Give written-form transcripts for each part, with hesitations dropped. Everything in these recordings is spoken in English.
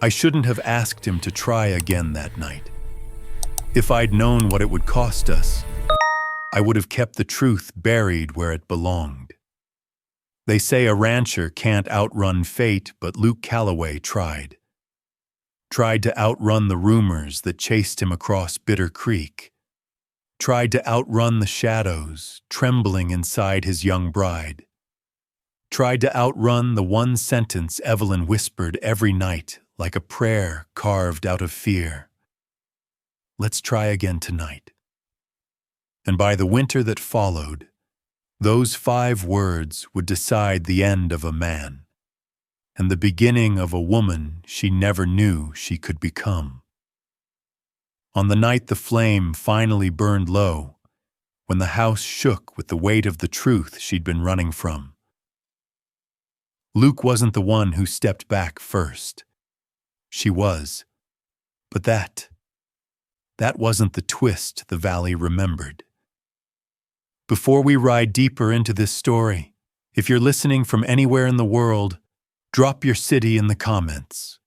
I shouldn't have asked him to try again that night. If I'd known what it would cost us, I would have kept the truth buried where it belonged. They say a rancher can't outrun fate, but Luke Calloway tried. Tried to outrun the rumors that chased him across Bitter Creek. Tried to outrun the shadows trembling inside his young bride. Tried to outrun the one sentence Evelyn whispered every night like a prayer carved out of fear. Let's try again tonight. And by the winter that followed, those 5 words would decide the end of a man and the beginning of a woman she never knew she could become. On the night the flame finally burned low, when the house shook with the weight of the truth she'd been running from, Luke wasn't the one who stepped back first. She was. But that wasn't the twist the valley remembered. Before we ride deeper into this story, if you're listening from anywhere in the world, drop your city in the comments.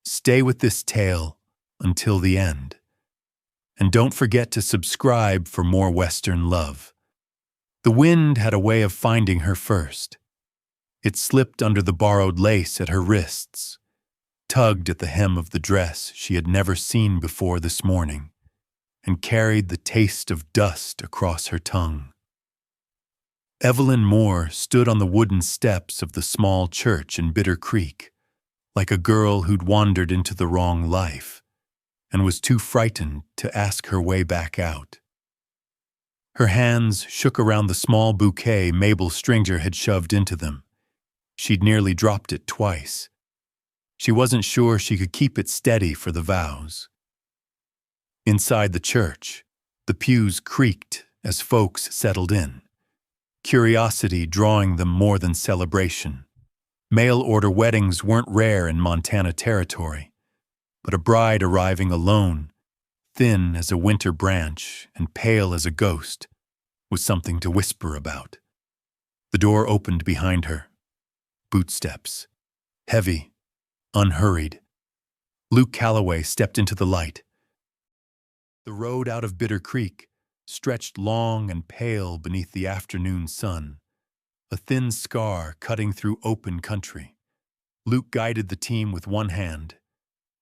Stay with this tale until the end. And don't forget to subscribe for more Western love. The wind had a way of finding her first. It slipped under the borrowed lace at her wrists, tugged at the hem of the dress she had never seen before this morning, and carried the taste of dust across her tongue. Evelyn Moore stood on the wooden steps of the small church in Bitter Creek, like a girl who'd wandered into the wrong life, and was too frightened to ask her way back out. Her hands shook around the small bouquet Mabel Stringer had shoved into them. She'd nearly dropped it twice. She wasn't sure she could keep it steady for the vows. Inside the church, the pews creaked as folks settled in, curiosity drawing them more than celebration. Mail-order weddings weren't rare in Montana territory, but a bride arriving alone, thin as a winter branch and pale as a ghost, was something to whisper about. The door opened behind her. Bootsteps. Heavy, unhurried. Luke Calloway stepped into the light. The road out of Bitter Creek stretched long and pale beneath the afternoon sun, a thin scar cutting through open country. Luke guided the team with one hand.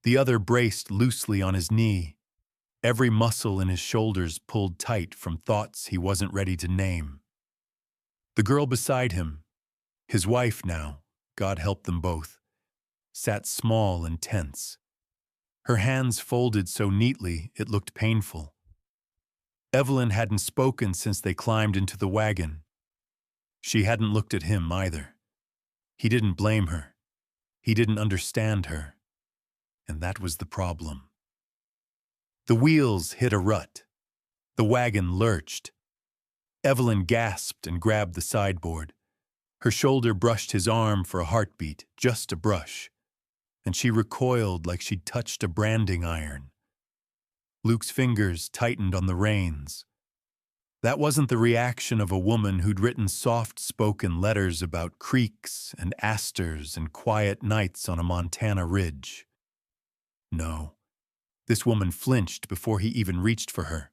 The other braced loosely on his knee, every muscle in his shoulders pulled tight from thoughts he wasn't ready to name. The girl beside him, his wife now, God help them both, sat small and tense. Her hands folded so neatly it looked painful. Evelyn hadn't spoken since they climbed into the wagon. She hadn't looked at him either. He didn't blame her. He didn't understand her. And that was the problem. The wheels hit a rut. The wagon lurched. Evelyn gasped and grabbed the sideboard. Her shoulder brushed his arm for a heartbeat, just a brush, and she recoiled like she'd touched a branding iron. Luke's fingers tightened on the reins. That wasn't the reaction of a woman who'd written soft-spoken letters about creeks and asters and quiet nights on a Montana ridge. No, this woman flinched before he even reached for her,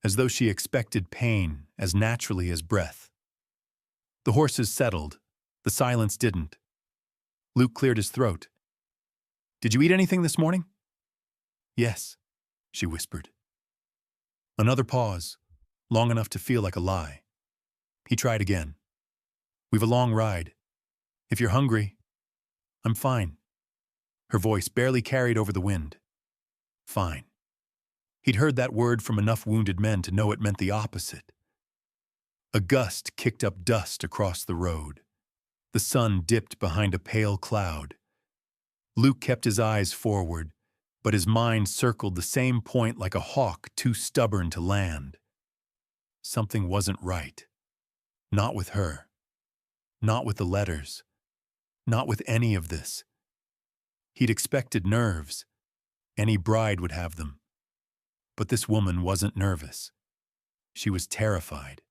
as though she expected pain as naturally as breath. The horses settled. The silence didn't. Luke cleared his throat. "Did you eat anything this morning?" "Yes," she whispered. Another pause, long enough to feel like a lie. He tried again. "We've a long ride. If you're hungry..." "I'm fine." Her voice barely carried over the wind. Fine. He'd heard that word from enough wounded men to know it meant the opposite. A gust kicked up dust across the road. The sun dipped behind a pale cloud. Luke kept his eyes forward, but his mind circled the same point like a hawk too stubborn to land. Something wasn't right. Not with her. Not with the letters. Not with any of this. He'd expected nerves. Any bride would have them. But this woman wasn't nervous. She was terrified.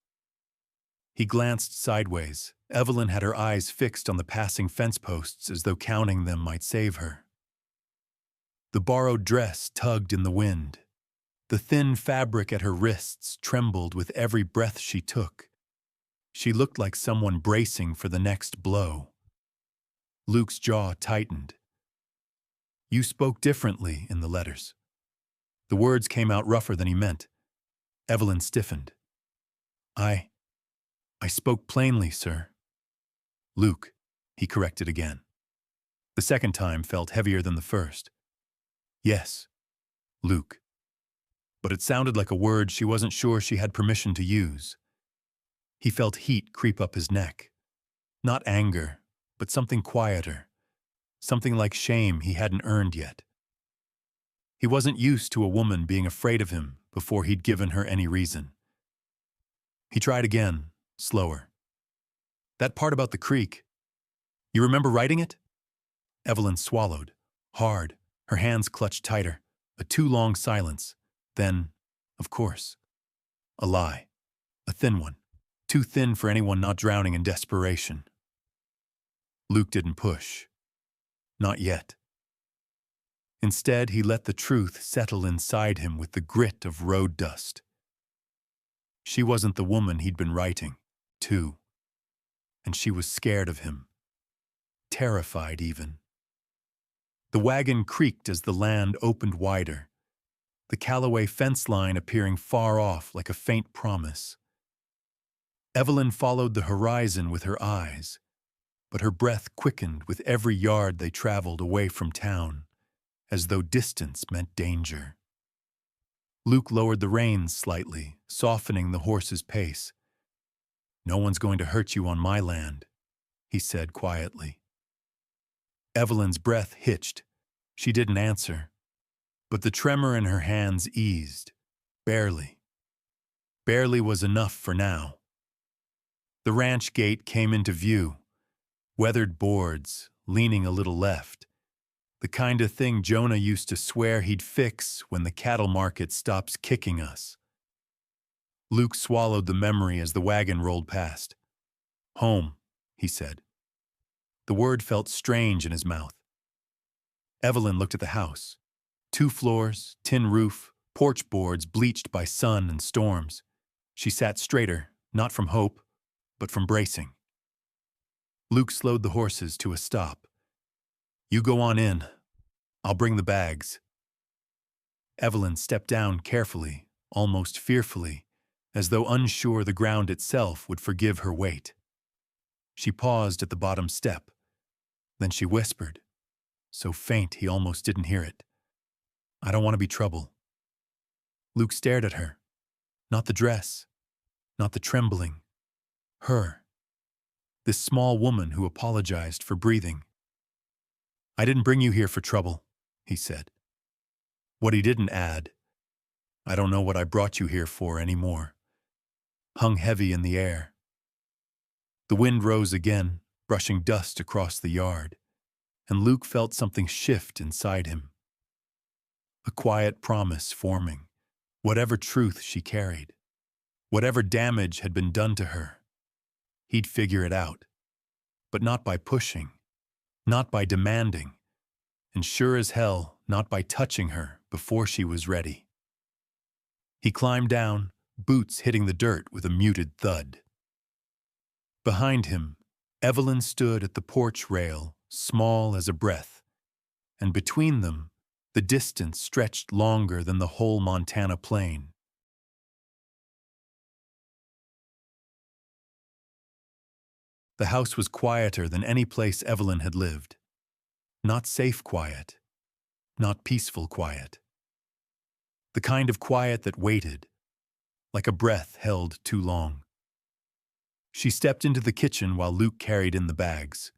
He glanced sideways. Evelyn had her eyes fixed on the passing fence posts as though counting them might save her. The borrowed dress tugged in the wind. The thin fabric at her wrists trembled with every breath she took. She looked like someone bracing for the next blow. Luke's jaw tightened. "You spoke differently in the letters." The words came out rougher than he meant. Evelyn stiffened. I spoke plainly, sir." "Luke," he corrected again. The second time felt heavier than the first. "Yes, Luke." But it sounded like a word she wasn't sure she had permission to use. He felt heat creep up his neck. Not anger, but something quieter. Something like shame he hadn't earned yet. He wasn't used to a woman being afraid of him before he'd given her any reason. He tried again, slower. "That part about the creek, you remember writing it?" Evelyn swallowed, hard, her hands clutched tighter, a too long silence. Then, of course, a lie. A thin one. Too thin for anyone not drowning in desperation. Luke didn't push. Not yet. Instead, he let the truth settle inside him with the grit of road dust. She wasn't the woman he'd been writing to, and she was scared of him. Terrified, even. The wagon creaked as the land opened wider, the Callaway fence line appearing far off like a faint promise. Evelyn followed the horizon with her eyes, but her breath quickened with every yard they traveled away from town, as though distance meant danger. Luke lowered the reins slightly, softening the horse's pace. "No one's going to hurt you on my land," he said quietly. Evelyn's breath hitched. She didn't answer, but the tremor in her hands eased. Barely. Barely was enough for now. The ranch gate came into view. Weathered boards, leaning a little left. The kind of thing Jonah used to swear he'd fix when the cattle market stops kicking us. Luke swallowed the memory as the wagon rolled past. "Home," he said. The word felt strange in his mouth. Evelyn looked at the house. 2 floors, tin roof, porch boards bleached by sun and storms. She sat straighter, not from hope, but from bracing. Luke slowed the horses to a stop. "You go on in. I'll bring the bags." Evelyn stepped down carefully, almost fearfully, as though unsure the ground itself would forgive her weight. She paused at the bottom step. Then she whispered, so faint he almost didn't hear it, "I don't want to be trouble." Luke stared at her. Not the dress, not the trembling. Her. This small woman who apologized for breathing. "I didn't bring you here for trouble," he said. What he didn't add, "I don't know what I brought you here for anymore," hung heavy in the air. The wind rose again, brushing dust across the yard, and Luke felt something shift inside him. A quiet promise forming, whatever truth she carried, whatever damage had been done to her, he'd figure it out. But not by pushing, not by demanding, and sure as hell not by touching her before she was ready. He climbed down, boots hitting the dirt with a muted thud. Behind him, Evelyn stood at the porch rail, small as a breath, and between them, the distance stretched longer than the whole Montana plain. The house was quieter than any place Evelyn had lived. Not safe quiet, not peaceful quiet. The kind of quiet that waited, like a breath held too long. She stepped into the kitchen while Luke carried in the bags.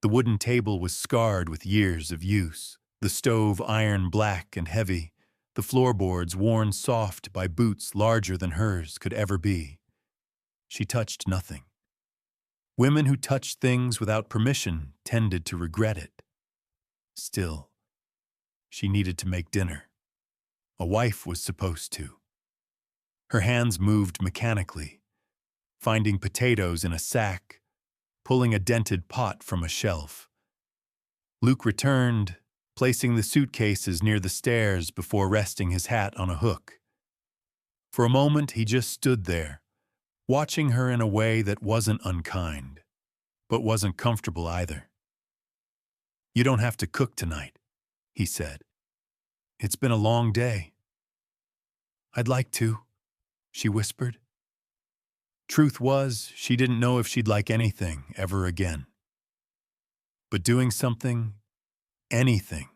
The wooden table was scarred with years of use, the stove iron black and heavy, the floorboards worn soft by boots larger than hers could ever be. She touched nothing. Women who touched things without permission tended to regret it. Still, she needed to make dinner. A wife was supposed to. Her hands moved mechanically, finding potatoes in a sack, pulling a dented pot from a shelf. Luke returned, placing the suitcases near the stairs before resting his hat on a hook. For a moment, he just stood there, watching her in a way that wasn't unkind, but wasn't comfortable either. "You don't have to cook tonight," he said. "It's been a long day." "I'd like to," she whispered. Truth was, she didn't know if she'd like anything ever again. But doing something, anything,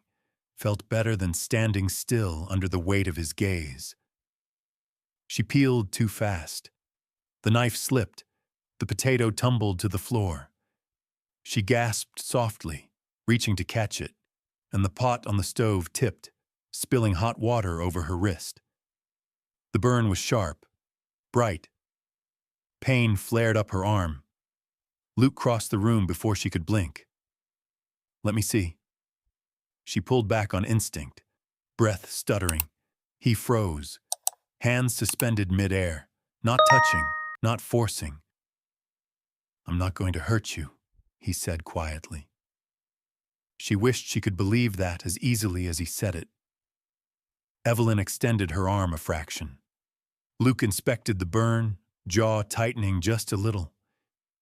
felt better than standing still under the weight of his gaze. She peeled too fast. The knife slipped. The potato tumbled to the floor. She gasped softly, reaching to catch it, and the pot on the stove tipped, spilling hot water over her wrist. The burn was sharp, bright. Pain flared up her arm. Luke crossed the room before she could blink. "Let me see." She pulled back on instinct, breath stuttering. He froze, hands suspended midair, not touching, not forcing. "I'm not going to hurt you," he said quietly. She wished she could believe that as easily as he said it. Evelyn extended her arm a fraction. Luke inspected the burn, jaw tightening just a little.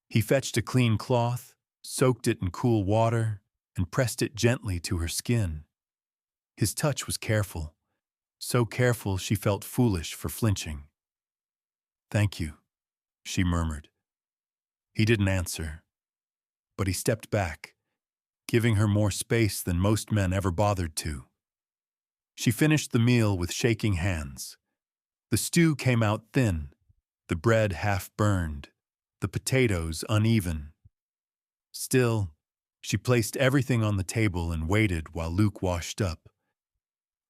He fetched a clean cloth, soaked it in cool water, and pressed it gently to her skin. His touch was careful, so careful she felt foolish for flinching. "Thank you," she murmured. He didn't answer, but he stepped back, giving her more space than most men ever bothered to. She finished the meal with shaking hands. The stew came out thin, the bread half burned, the potatoes uneven. Still, she placed everything on the table and waited while Luke washed up.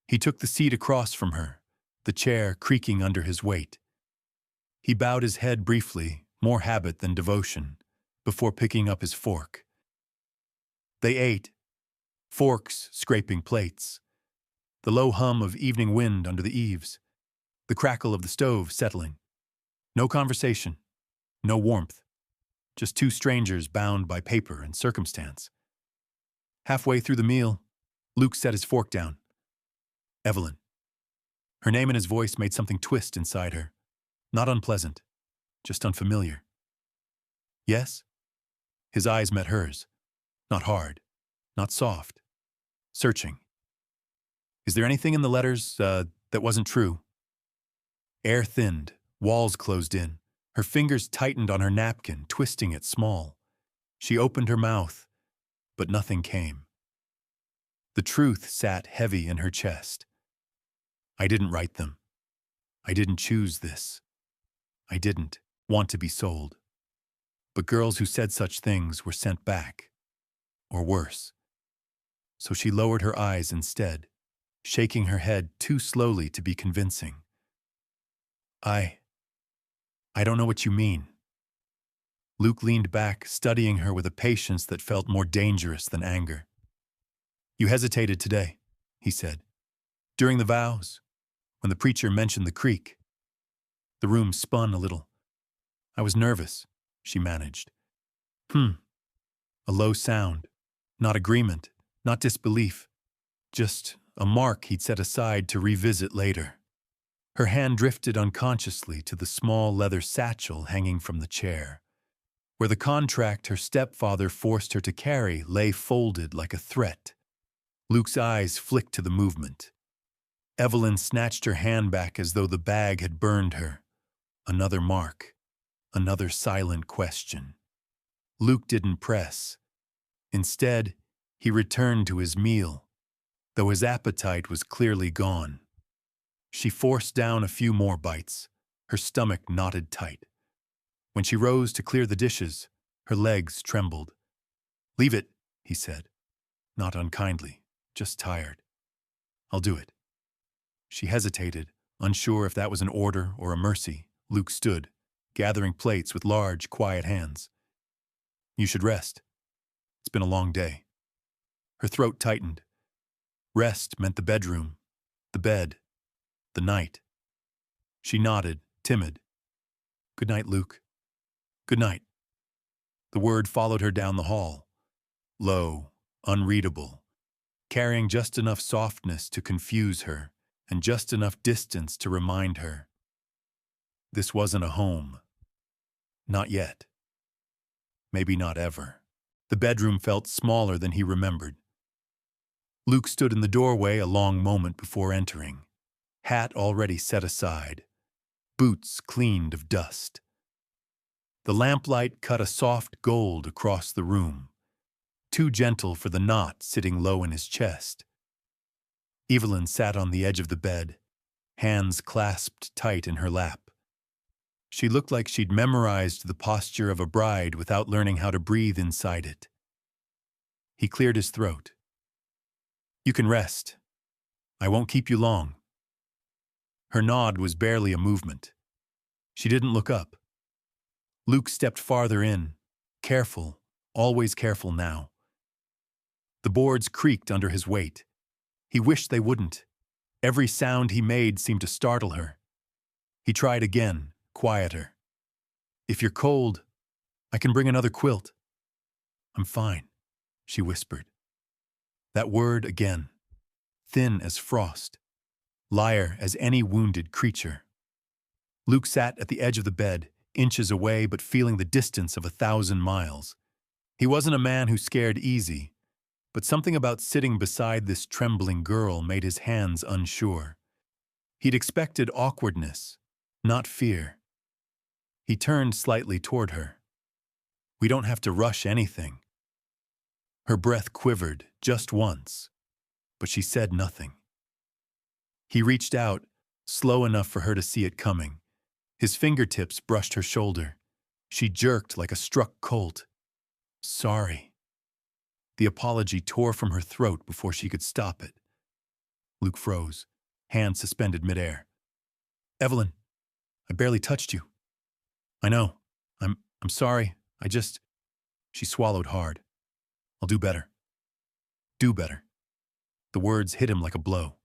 He took the seat across from her, the chair creaking under his weight. He bowed his head briefly, more habit than devotion, before picking up his fork. They ate, forks scraping plates, the low hum of evening wind under the eaves, the crackle of the stove settling. No conversation, no warmth, just two strangers bound by paper and circumstance. Halfway through the meal, Luke set his fork down. "Evelyn." Her name and his voice made something twist inside her. Not unpleasant, just unfamiliar. "Yes?" His eyes met hers. Not hard, not soft, searching. "Is there anything in the letters, that wasn't true?" Air thinned, walls closed in. Her fingers tightened on her napkin, twisting it small. She opened her mouth, but nothing came. The truth sat heavy in her chest. "I didn't write them. I didn't choose this. I didn't want to be sold." But girls who said such things were sent back. Or worse. So she lowered her eyes instead, shaking her head too slowly to be convincing. I don't know what you mean." Luke leaned back, studying her with a patience that felt more dangerous than anger. "You hesitated today," he said. "During the vows, when the preacher mentioned the creek." The room spun a little. "I was nervous," she managed. A low sound. Not agreement, not disbelief. Just a mark he'd set aside to revisit later. Her hand drifted unconsciously to the small leather satchel hanging from the chair, where the contract her stepfather forced her to carry lay folded like a threat. Luke's eyes flicked to the movement. Evelyn snatched her hand back as though the bag had burned her. Another mark. Another silent question. Luke didn't press. Instead, he returned to his meal, though his appetite was clearly gone. She forced down a few more bites, her stomach knotted tight. When she rose to clear the dishes, her legs trembled. "Leave it," he said, not unkindly, just tired. "I'll do it." She hesitated, unsure if that was an order or a mercy. Luke stood, gathering plates with large, quiet hands. "You should rest. It's been a long day." Her throat tightened. Rest meant the bedroom, the bed, the night. She nodded, timid. "Good night, Luke." "Good night." The word followed her down the hall. Low, unreadable, carrying just enough softness to confuse her and just enough distance to remind her. This wasn't a home. Not yet. Maybe not ever. The bedroom felt smaller than he remembered. Luke stood in the doorway a long moment before entering, hat already set aside, boots cleaned of dust. The lamplight cut a soft gold across the room, too gentle for the knot sitting low in his chest. Evelyn sat on the edge of the bed, hands clasped tight in her lap. She looked like she'd memorized the posture of a bride without learning how to breathe inside it. He cleared his throat. "You can rest. I won't keep you long." Her nod was barely a movement. She didn't look up. Luke stepped farther in, careful, always careful now. The boards creaked under his weight. He wished they wouldn't. Every sound he made seemed to startle her. He tried again, quieter. "If you're cold, I can bring another quilt." "I'm fine," she whispered. That word again, thin as frost, liar as any wounded creature. Luke sat at the edge of the bed, inches away but feeling the distance of 1,000 miles. He wasn't a man who scared easy, but something about sitting beside this trembling girl made his hands unsure. He'd expected awkwardness, not fear. He turned slightly toward her. "We don't have to rush anything." Her breath quivered just once, but she said nothing. He reached out, slow enough for her to see it coming. His fingertips brushed her shoulder. She jerked like a struck colt. "Sorry." The apology tore from her throat before she could stop it. Luke froze, hands suspended midair. "Evelyn, I barely touched you." "I know. I'm sorry. I just..." She swallowed hard. "I'll do better. Do better." The words hit him like a blow.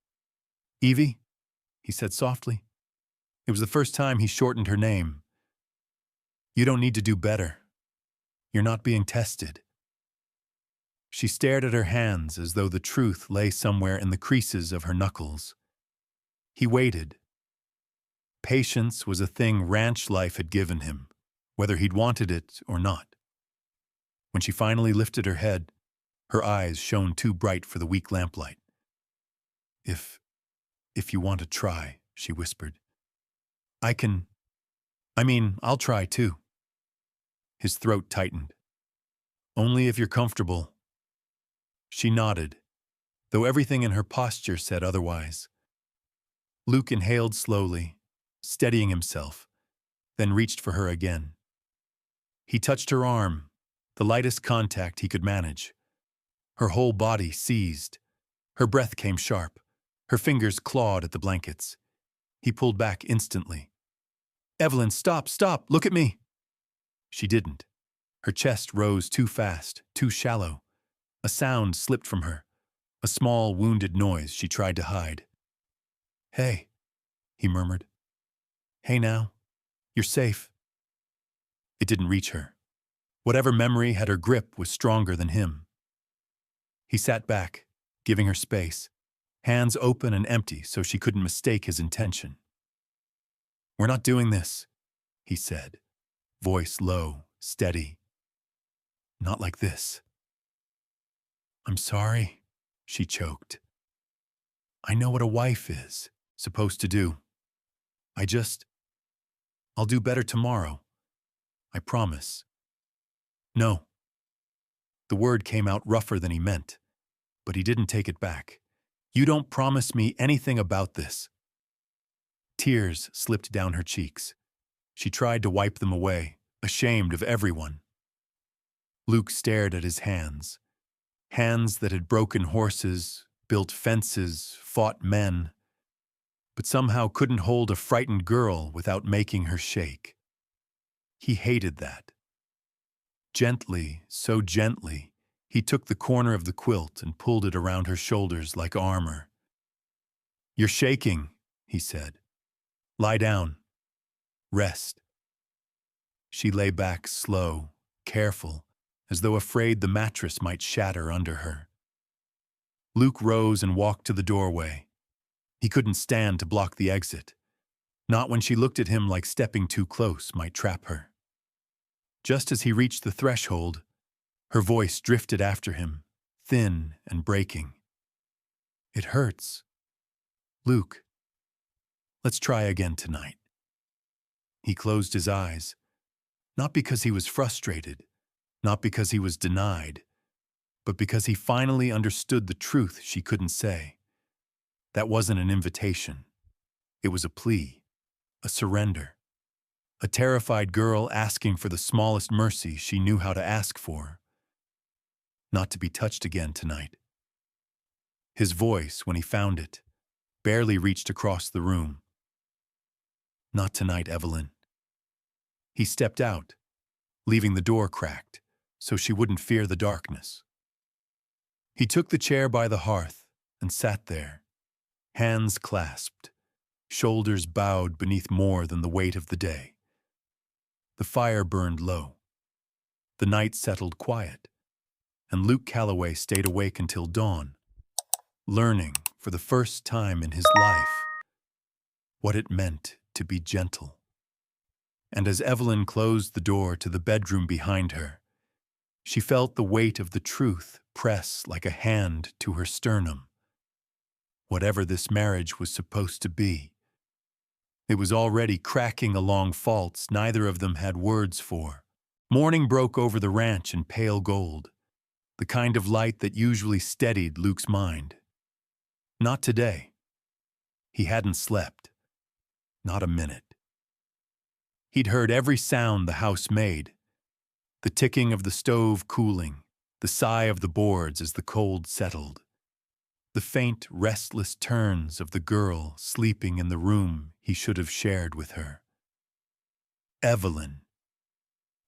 "Evie?" he said softly. It was the first time he shortened her name. "You don't need to do better. You're not being tested." She stared at her hands as though the truth lay somewhere in the creases of her knuckles. He waited. Patience was a thing ranch life had given him, whether he'd wanted it or not. When she finally lifted her head, her eyes shone too bright for the weak lamplight. If you want to try," she whispered. I'll try too." His throat tightened. "Only if you're comfortable." She nodded, though everything in her posture said otherwise. Luke inhaled slowly, steadying himself, then reached for her again. He touched her arm, the lightest contact he could manage. Her whole body seized. Her breath came sharp. Her fingers clawed at the blankets. He pulled back instantly. "Evelyn, stop, look at me." She didn't. Her chest rose too fast, too shallow. A sound slipped from her, a small, wounded noise she tried to hide. "Hey," he murmured. "Hey now, you're safe." It didn't reach her. Whatever memory had her grip was stronger than him. He sat back, giving her space, hands open and empty so she couldn't mistake his intention. "We're not doing this," he said, voice low, steady. "Not like this." "I'm sorry," she choked. "I know what a wife is supposed to do. I'll do better tomorrow. I promise." "No." The word came out rougher than he meant, but he didn't take it back. "You don't promise me anything about this." Tears slipped down her cheeks. She tried to wipe them away, ashamed of everyone. Luke stared at his hands. Hands that had broken horses, built fences, fought men, but somehow couldn't hold a frightened girl without making her shake. He hated that. Gently, so gently, he took the corner of the quilt and pulled it around her shoulders like armor. "You're shaking," he said. "Lie down. Rest." She lay back slow, careful, as though afraid the mattress might shatter under her. Luke rose and walked to the doorway. He couldn't stand to block the exit, not when she looked at him like stepping too close might trap her. Just as he reached the threshold, her voice drifted after him, thin and breaking. "It hurts. Luke, let's try again tonight." He closed his eyes, not because he was frustrated, not because he was denied, but because he finally understood the truth she couldn't say. That wasn't an invitation. It was a plea, a surrender. A terrified girl asking for the smallest mercy she knew how to ask for. Not to be touched again tonight. His voice, when he found it, barely reached across the room. "Not tonight, Evelyn." He stepped out, leaving the door cracked, so she wouldn't fear the darkness. He took the chair by the hearth and sat there, hands clasped, shoulders bowed beneath more than the weight of the day. The fire burned low. The night settled quiet, and Luke Calloway stayed awake until dawn, learning, for the first time in his life, what it meant to be gentle. And as Evelyn closed the door to the bedroom behind her, she felt the weight of the truth press like a hand to her sternum. Whatever this marriage was supposed to be, it was already cracking along faults neither of them had words for. Morning broke over the ranch in pale gold, the kind of light that usually steadied Luke's mind. Not today. He hadn't slept. Not a minute. He'd heard every sound the house made, the ticking of the stove cooling, the sigh of the boards as the cold settled, the faint, restless turns of the girl sleeping in the room he should have shared with her. Evelyn.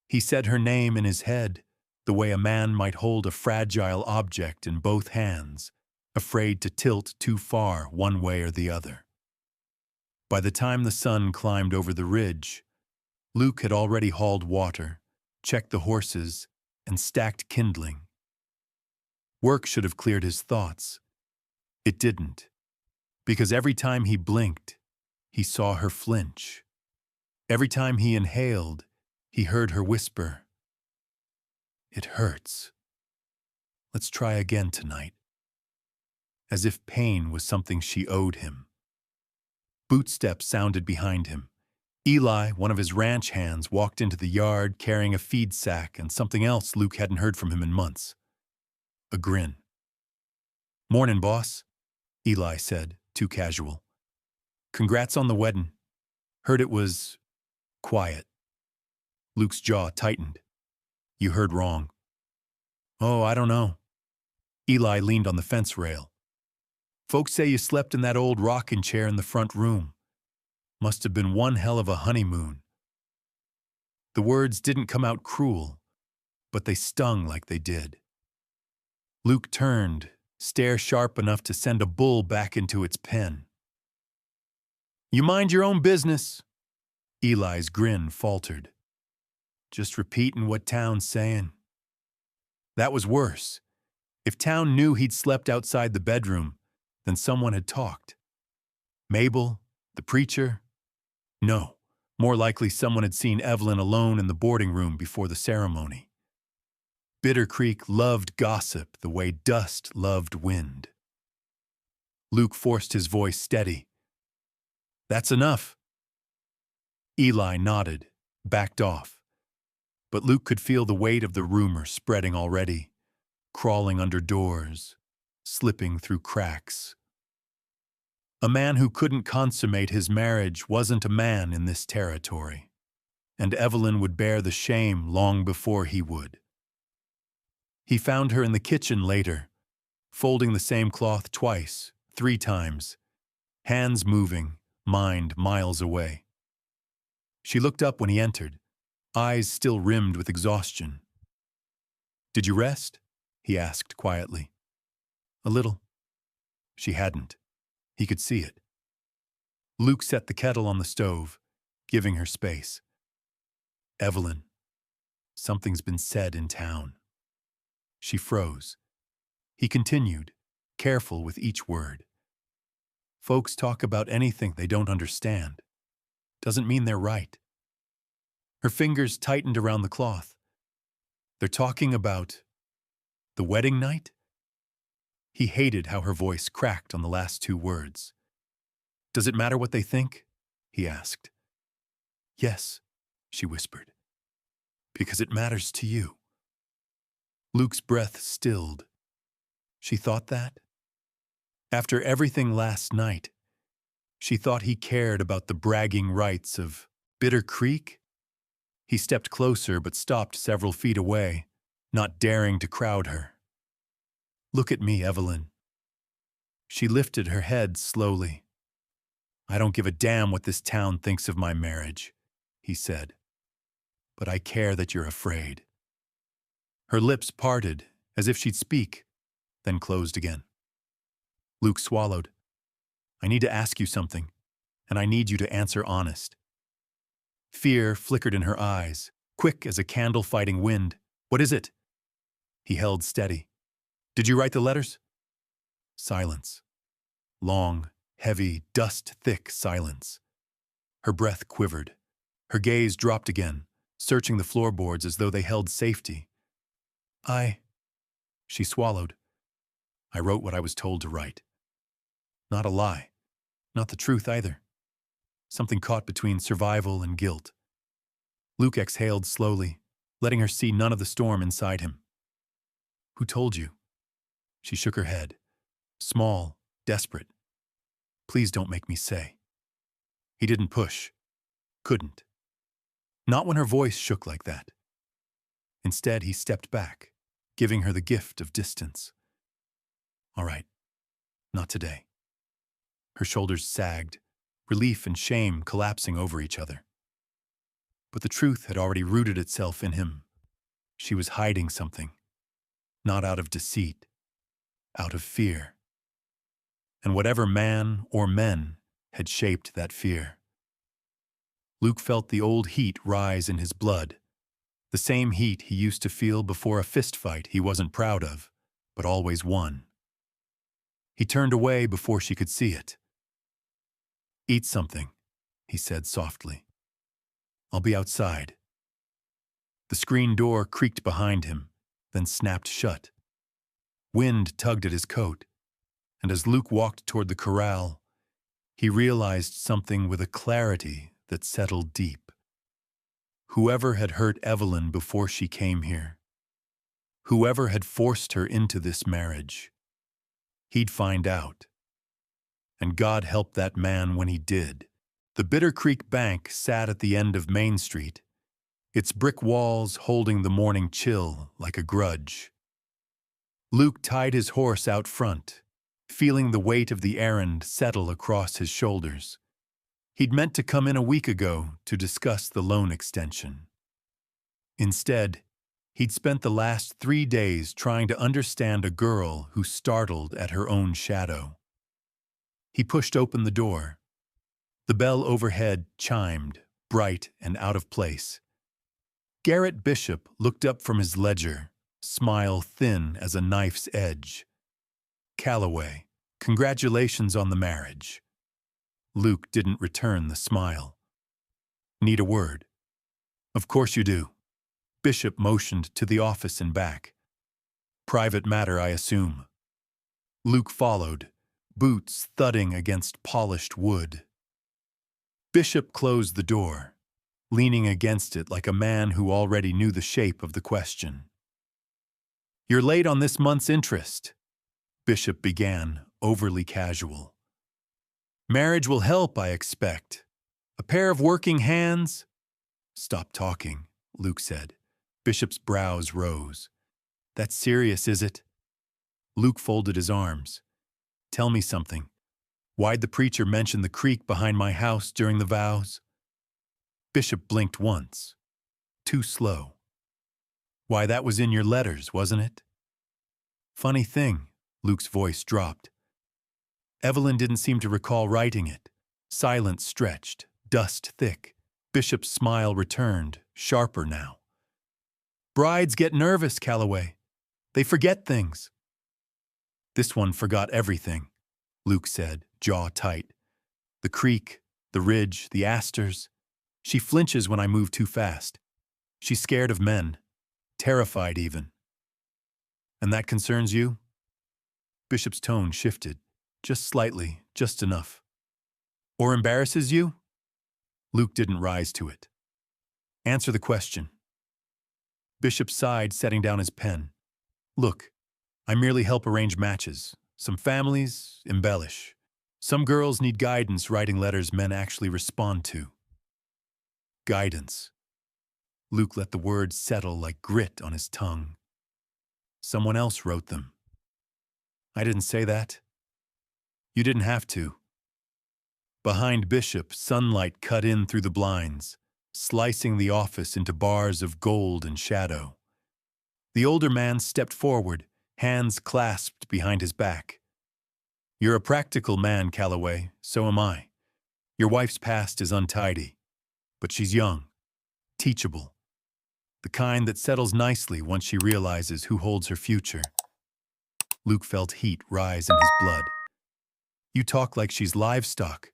He said her name in his head, the way a man might hold a fragile object in both hands, afraid to tilt too far one way or the other. By the time the sun climbed over the ridge, Luke had already hauled water, checked the horses, and stacked kindling. Work should have cleared his thoughts. It didn't, because every time he blinked, he saw her flinch. Every time he inhaled, he heard her whisper, "It hurts. Let's try again tonight." As if pain was something she owed him. Bootsteps sounded behind him. Eli, one of his ranch hands, walked into the yard carrying a feed sack and something else Luke hadn't heard from him in months. A grin. "Mornin', boss," Eli said, too casual. "Congrats on the weddin'. Heard it was quiet." Luke's jaw tightened. "You heard wrong." "Oh, I don't know." Eli leaned on the fence rail. "Folks say you slept in that old rocking chair in the front room. Must have been one hell of a honeymoon." The words didn't come out cruel, but they stung like they did. Luke turned, stare sharp enough to send a bull back into its pen. "You mind your own business." Eli's grin faltered. "Just repeating what town's saying." That was worse. If town knew he'd slept outside the bedroom, then someone had talked. Mabel, the preacher? No, more likely someone had seen Evelyn alone in the boarding room before the ceremony. Bitter Creek loved gossip the way dust loved wind. Luke forced his voice steady. "That's enough." Eli nodded, backed off. But Luke could feel the weight of the rumor spreading already, crawling under doors, slipping through cracks. A man who couldn't consummate his marriage wasn't a man in this territory, and Evelyn would bear the shame long before he would. He found her in the kitchen later, folding the same cloth twice, 3 times, hands moving, mind miles away. She looked up when he entered, eyes still rimmed with exhaustion. "Did you rest?" he asked quietly. "A little." She hadn't. He could see it. Luke set the kettle on the stove, giving her space. "Evelyn, something's been said in town." She froze. He continued, careful with each word. Folks talk about anything they don't understand. Doesn't mean they're right. Her fingers tightened around the cloth. They're talking about the wedding night? He hated how her voice cracked on the last two words. Does it matter what they think? He asked. Yes, she whispered. Because it matters to you. Luke's breath stilled. She thought that? After everything last night, she thought he cared about the bragging rights of Bitter Creek? He stepped closer but stopped several feet away, not daring to crowd her. Look at me, Evelyn. She lifted her head slowly. I don't give a damn what this town thinks of my marriage, he said. But I care that you're afraid. Her lips parted, as if she'd speak, then closed again. Luke swallowed. I need to ask you something, and I need you to answer honest. Fear flickered in her eyes, quick as a candle fighting wind. What is it? He held steady. Did you write the letters? Silence. Long, heavy, dust-thick silence. Her breath quivered. Her gaze dropped again, searching the floorboards as though they held safety. She swallowed. I wrote what I was told to write. Not a lie. Not the truth either. Something caught between survival and guilt. Luke exhaled slowly, letting her see none of the storm inside him. Who told you? She shook her head. Small, desperate. Please don't make me say. He didn't push. Couldn't. Not when her voice shook like that. Instead, he stepped back, giving her the gift of distance. All right. Not today. Her shoulders sagged, relief and shame collapsing over each other. But the truth had already rooted itself in him. She was hiding something, not out of deceit, out of fear. And whatever man or men had shaped that fear. Luke felt the old heat rise in his blood, the same heat he used to feel before a fistfight he wasn't proud of, but always won. He turned away before she could see it. Eat something, he said softly. I'll be outside. The screen door creaked behind him, then snapped shut. Wind tugged at his coat, and as Luke walked toward the corral, he realized something with a clarity that settled deep. Whoever had hurt Evelyn before she came here, whoever had forced her into this marriage, he'd find out. And God help that man when he did. The Bitter Creek Bank sat at the end of Main Street, its brick walls holding the morning chill like a grudge. Luke tied his horse out front, feeling the weight of the errand settle across his shoulders. He'd meant to come in a week ago to discuss the loan extension. Instead, he'd spent the last 3 days trying to understand a girl who startled at her own shadow. He pushed open the door. The bell overhead chimed, bright and out of place. Garrett Bishop looked up from his ledger, smile thin as a knife's edge. Calloway, congratulations on the marriage. Luke didn't return the smile. Need a word? Of course you do. Bishop motioned to the office and back. Private matter, I assume. Luke followed, boots thudding against polished wood. Bishop closed the door, leaning against it like a man who already knew the shape of the question. You're late on this month's interest, Bishop began, overly casual. Marriage will help, I expect. A pair of working hands? Stop talking, Luke said. Bishop's brows rose. That's serious, is it? Luke folded his arms. Tell me something. Why'd the preacher mention the creek behind my house during the vows? Bishop blinked once. Too slow. Why, that was in your letters, wasn't it? Funny thing, Luke's voice dropped. Evelyn didn't seem to recall writing it. Silence stretched, dust thick. Bishop's smile returned, sharper now. Brides get nervous, Calloway. They forget things. This one forgot everything, Luke said, jaw tight. The creek, the ridge, the asters. She flinches when I move too fast. She's scared of men, terrified even. And that concerns you? Bishop's tone shifted, just slightly, just enough. Or embarrasses you? Luke didn't rise to it. Answer the question. Bishop sighed, setting down his pen. Look, I merely help arrange matches. Some families embellish. Some girls need guidance writing letters men actually respond to. Guidance. Luke let the words settle like grit on his tongue. Someone else wrote them. I didn't say that. You didn't have to. Behind Bishop, sunlight cut in through the blinds, slicing the office into bars of gold and shadow. The older man stepped forward, hands clasped behind his back. You're a practical man, Calloway, so am I. Your wife's past is untidy, but she's young, teachable, the kind that settles nicely once she realizes who holds her future. Luke felt heat rise in his blood. You talk like she's livestock.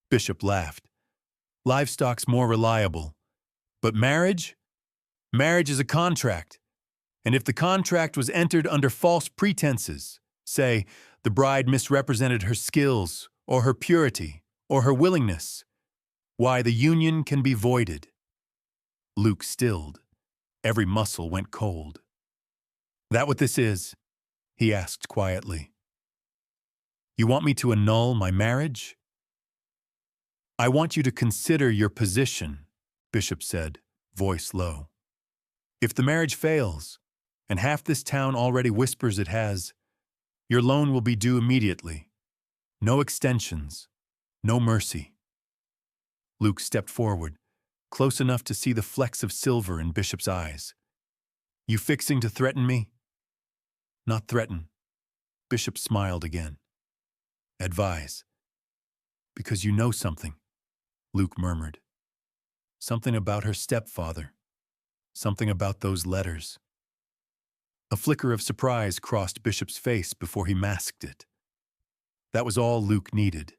Bishop laughed. Livestock's more reliable. But marriage? Marriage is a contract. And if the contract was entered under false pretenses, say, the bride misrepresented her skills, or her purity, or her willingness, why, the union can be voided. Luke stilled. Every muscle went cold. That what this is? He asked quietly. You want me to annul my marriage? I want you to consider your position, Bishop said, voice low. If the marriage fails, and half this town already whispers it has, your loan will be due immediately. No extensions, no mercy. Luke stepped forward, close enough to see the flecks of silver in Bishop's eyes. You fixing to threaten me? Not threaten. Bishop smiled again. Advise. Because you know something, Luke murmured. Something about her stepfather. Something about those letters. A flicker of surprise crossed Bishop's face before he masked it. That was all Luke needed.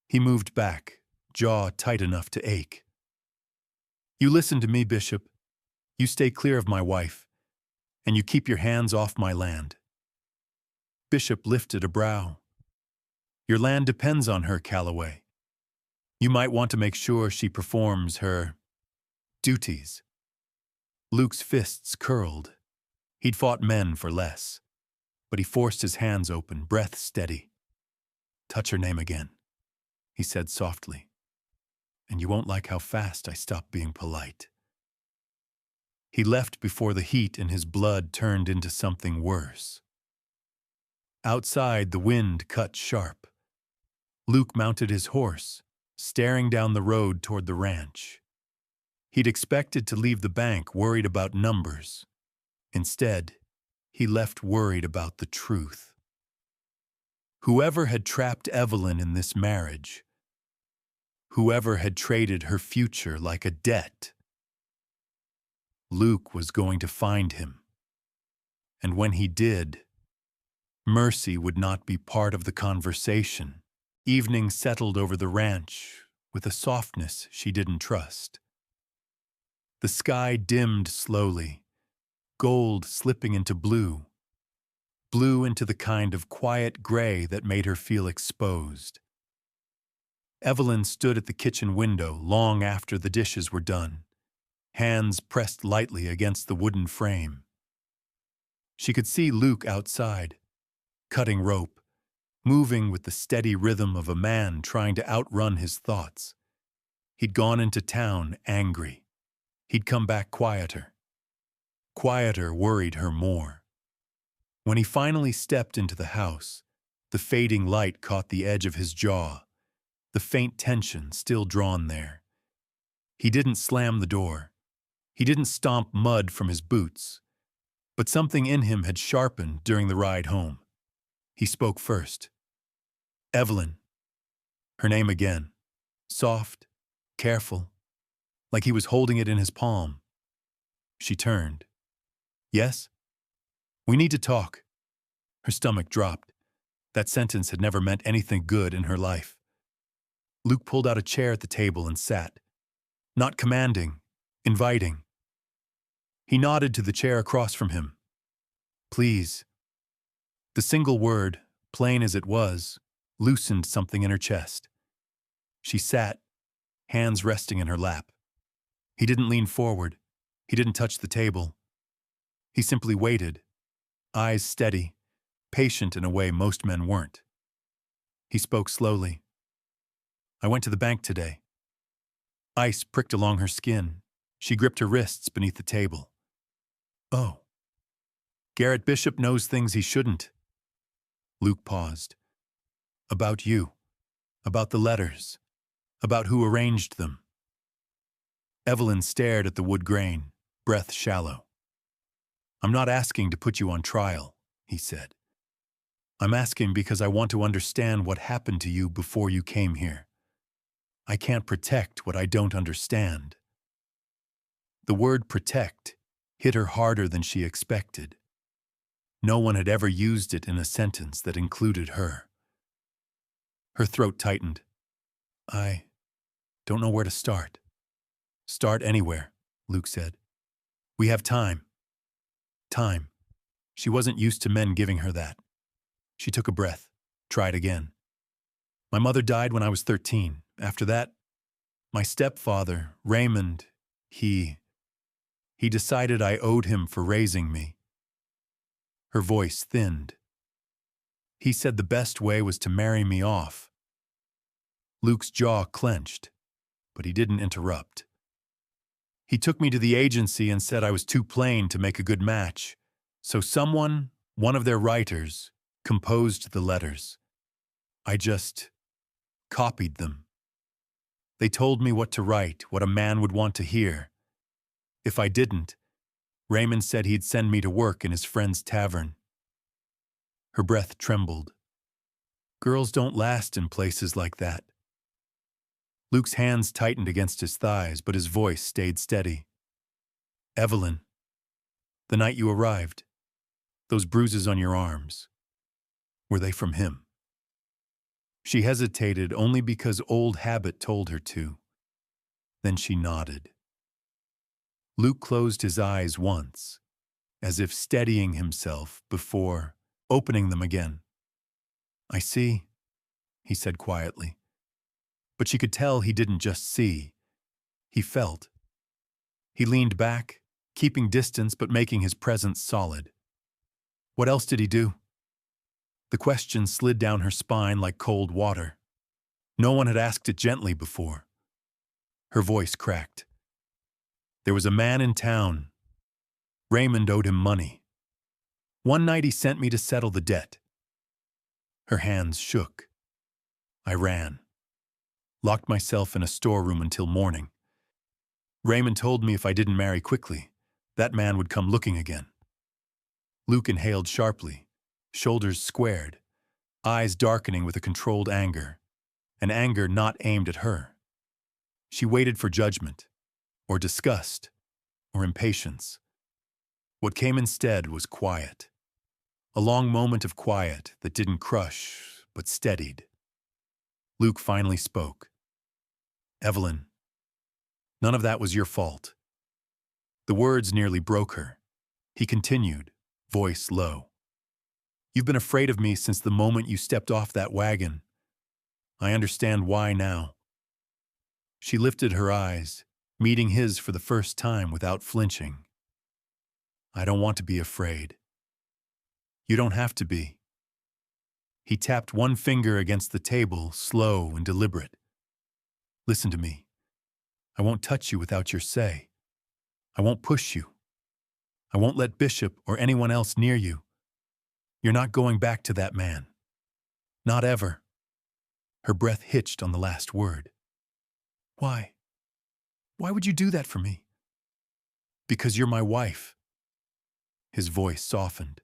He moved back, jaw tight enough to ache. You listen to me, Bishop. You stay clear of my wife, and you keep your hands off my land. Bishop lifted a brow. Your land depends on her, Calloway. You might want to make sure she performs her duties. Luke's fists curled. He'd fought men for less, but he forced his hands open, breath steady. Touch her name again, he said softly, and you won't like how fast I stop being polite. He left before the heat in his blood turned into something worse. Outside, the wind cut sharp. Luke mounted his horse, staring down the road toward the ranch. He'd expected to leave the bank worried about numbers. Instead, he left worried about the truth. Whoever had trapped Evelyn in this marriage, whoever had traded her future like a debt, Luke was going to find him. And when he did, mercy would not be part of the conversation. Evening settled over the ranch with a softness she didn't trust. The sky dimmed slowly, gold slipping into blue into the kind of quiet gray that made her feel exposed. Evelyn stood at the kitchen window long after the dishes were done, hands pressed lightly against the wooden frame. She could see Luke outside, cutting rope, moving with the steady rhythm of a man trying to outrun his thoughts. He'd gone into town angry. He'd come back quieter. Quieter worried her more. When he finally stepped into the house, the fading light caught the edge of his jaw, the faint tension still drawn there. He didn't slam the door. He didn't stomp mud from his boots. But something in him had sharpened during the ride home. He spoke first. Evelyn. Her name again. Soft, careful, like he was holding it in his palm. She turned. Yes? We need to talk. Her stomach dropped. That sentence had never meant anything good in her life. Luke pulled out a chair at the table and sat. Not commanding, inviting. He nodded to the chair across from him. Please. The single word, plain as it was, loosened something in her chest. She sat, hands resting in her lap. He didn't lean forward. He didn't touch the table. He simply waited, eyes steady, patient in a way most men weren't. He spoke slowly. I went to the bank today. Ice pricked along her skin. She gripped her wrists beneath the table. Oh. Garrett Bishop knows things he shouldn't. Luke paused. About you. About the letters. About who arranged them. Evelyn stared at the wood grain, breath shallow. I'm not asking to put you on trial, he said. I'm asking because I want to understand what happened to you before you came here. I can't protect what I don't understand. The word protect hit her harder than she expected. No one had ever used it in a sentence that included her. Her throat tightened. I don't know where to start. Start anywhere, Luke said. We have time. Time. She wasn't used to men giving her that. She took a breath, tried again. My mother died when I was 13. After that, my stepfather, Raymond, he decided I owed him for raising me. Her voice thinned. He said the best way was to marry me off. Luke's jaw clenched, but he didn't interrupt. He took me to the agency and said I was too plain to make a good match, so someone, one of their writers, composed the letters. I just copied them. They told me what to write, what a man would want to hear. If I didn't, Raymond said he'd send me to work in his friend's tavern. Her breath trembled. Girls don't last in places like that. Luke's hands tightened against his thighs, but his voice stayed steady. Evelyn, the night you arrived, those bruises on your arms, were they from him? She hesitated only because old habit told her to. Then she nodded. Luke closed his eyes once, as if steadying himself before opening them again. I see, he said quietly. But she could tell he didn't just see. He felt. He leaned back, keeping distance but making his presence solid. What else did he do? The question slid down her spine like cold water. No one had asked it gently before. Her voice cracked. There was a man in town. Raymond owed him money. One night he sent me to settle the debt. Her hands shook. I ran. Locked myself in a storeroom until morning. Raymond told me if I didn't marry quickly, that man would come looking again. Luke inhaled sharply, shoulders squared, eyes darkening with a controlled anger, an anger not aimed at her. She waited for judgment, or disgust, or impatience. What came instead was quiet. A long moment of quiet that didn't crush, but steadied. Luke finally spoke. Evelyn, none of that was your fault. The words nearly broke her. He continued, voice low. You've been afraid of me since the moment you stepped off that wagon. I understand why now. She lifted her eyes, meeting his for the first time without flinching. I don't want to be afraid. You don't have to be. He tapped one finger against the table, slow and deliberate. Listen to me. I won't touch you without your say. I won't push you. I won't let Bishop or anyone else near you. You're not going back to that man. Not ever. Her breath hitched on the last word. Why? Why would you do that for me? Because you're my wife. His voice softened.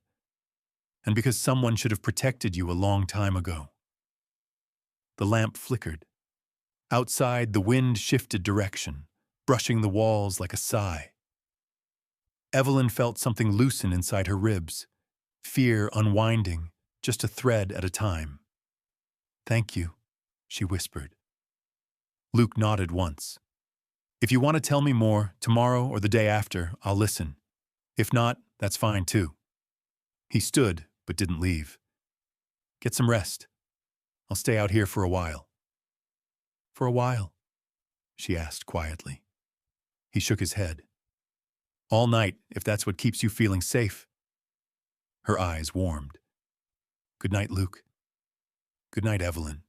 And because someone should have protected you a long time ago. The lamp flickered. Outside, the wind shifted direction, brushing the walls like a sigh. Evelyn felt something loosen inside her ribs, fear unwinding, just a thread at a time. "Thank you," she whispered. Luke nodded once. "If you want to tell me more, tomorrow or the day after, I'll listen. If not, that's fine too." He stood, but didn't leave. "Get some rest. I'll stay out here for a while." "For a while?" she asked quietly. He shook his head. "All night, if that's what keeps you feeling safe." Her eyes warmed. "Good night, Luke. Good night, Evelyn."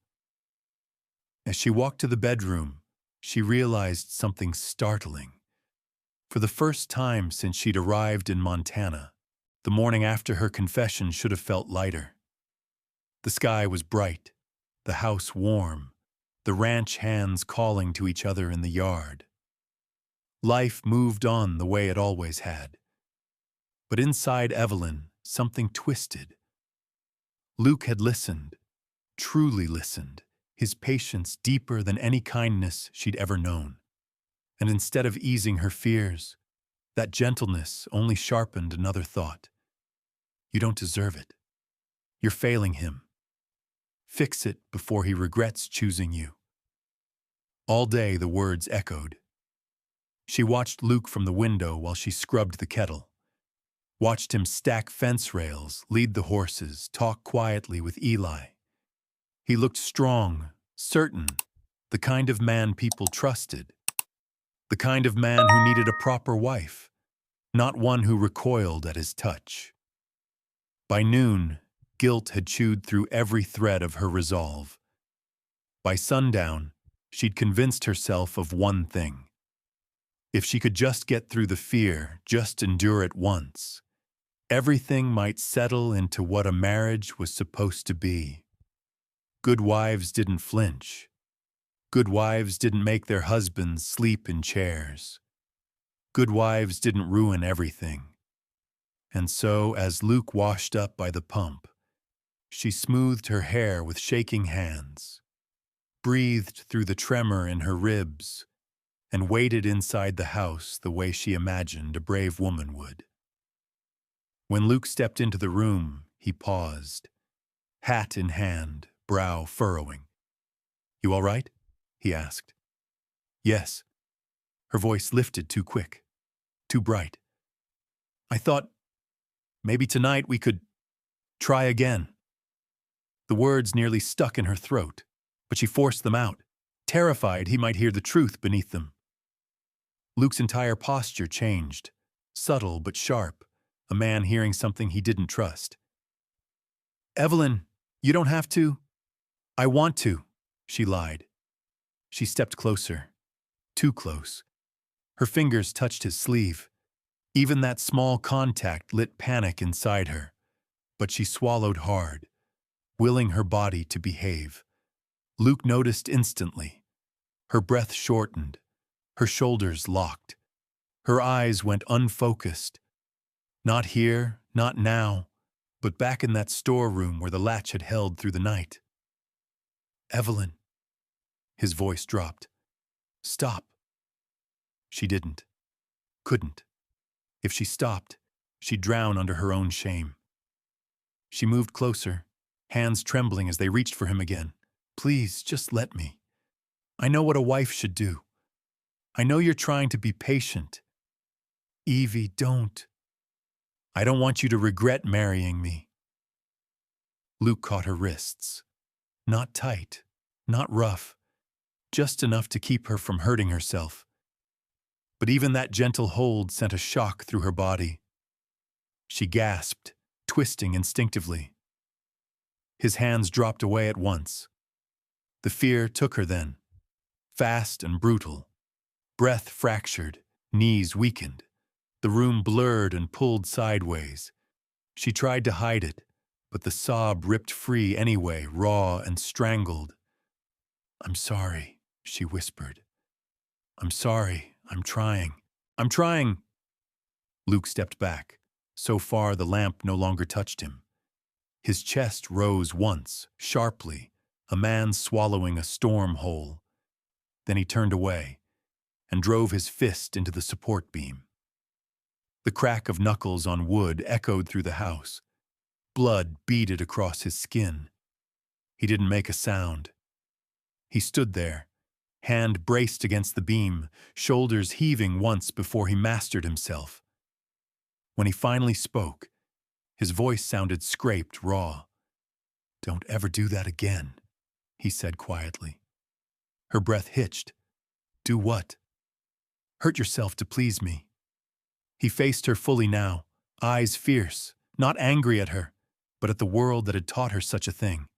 As she walked to the bedroom, she realized something startling. For the first time since she'd arrived in Montana, the morning after her confession should have felt lighter. The sky was bright, the house warm, the ranch hands calling to each other in the yard. Life moved on the way it always had. But inside Evelyn, something twisted. Luke had listened, truly listened, his patience deeper than any kindness she'd ever known. And instead of easing her fears, that gentleness only sharpened another thought. You don't deserve it. You're failing him. Fix it before he regrets choosing you. All day the words echoed. She watched Luke from the window while she scrubbed the kettle. Watched him stack fence rails, lead the horses, talk quietly with Eli. He looked strong, certain, the kind of man people trusted. The kind of man who needed a proper wife, not one who recoiled at his touch. By noon, guilt had chewed through every thread of her resolve. By sundown, she'd convinced herself of one thing. If she could just get through the fear, just endure it once, everything might settle into what a marriage was supposed to be. Good wives didn't flinch. Good wives didn't make their husbands sleep in chairs. Good wives didn't ruin everything. And so, as Luke washed up by the pump, she smoothed her hair with shaking hands, breathed through the tremor in her ribs, and waited inside the house the way she imagined a brave woman would. When Luke stepped into the room, he paused, hat in hand, brow furrowing. "You all right?" he asked. "Yes." Her voice lifted too quick, too bright. "I thought maybe tonight we could try again." The words nearly stuck in her throat, but she forced them out, terrified he might hear the truth beneath them. Luke's entire posture changed, subtle but sharp, a man hearing something he didn't trust. "Evelyn, you don't have to." "I want to," she lied. She stepped closer, too close. Her fingers touched his sleeve. Even that small contact lit panic inside her, but she swallowed hard, willing her body to behave. Luke noticed instantly. Her breath shortened, her shoulders locked. Her eyes went unfocused. Not here, not now, but back in that storeroom where the latch had held through the night. "Evelyn." His voice dropped. "Stop." She didn't. Couldn't. If she stopped, she'd drown under her own shame. She moved closer, hands trembling as they reached for him again. "Please, just let me. I know what a wife should do. I know you're trying to be patient. Evie, don't. I don't want you to regret marrying me." Luke caught her wrists. Not tight, not rough, just enough to keep her from hurting herself. But even that gentle hold sent a shock through her body. She gasped, twisting instinctively. His hands dropped away at once. The fear took her then, fast and brutal. Breath fractured, knees weakened. The room blurred and pulled sideways. She tried to hide it, but the sob ripped free anyway, raw and strangled. "I'm sorry," she whispered. "I'm sorry. I'm trying. I'm trying." Luke stepped back. So far the lamp no longer touched him. His chest rose once, sharply, a man swallowing a storm whole. Then he turned away and drove his fist into the support beam. The crack of knuckles on wood echoed through the house. blood beaded across his skin. He didn't make a sound. He stood there, hand braced against the beam, shoulders heaving once before he mastered himself. When he finally spoke, his voice sounded scraped, raw. "Don't ever do that again," he said quietly. Her breath hitched. "Do what?" "Hurt yourself to please me." He faced her fully now, eyes fierce, not angry at her, but at the world that had taught her such a thing.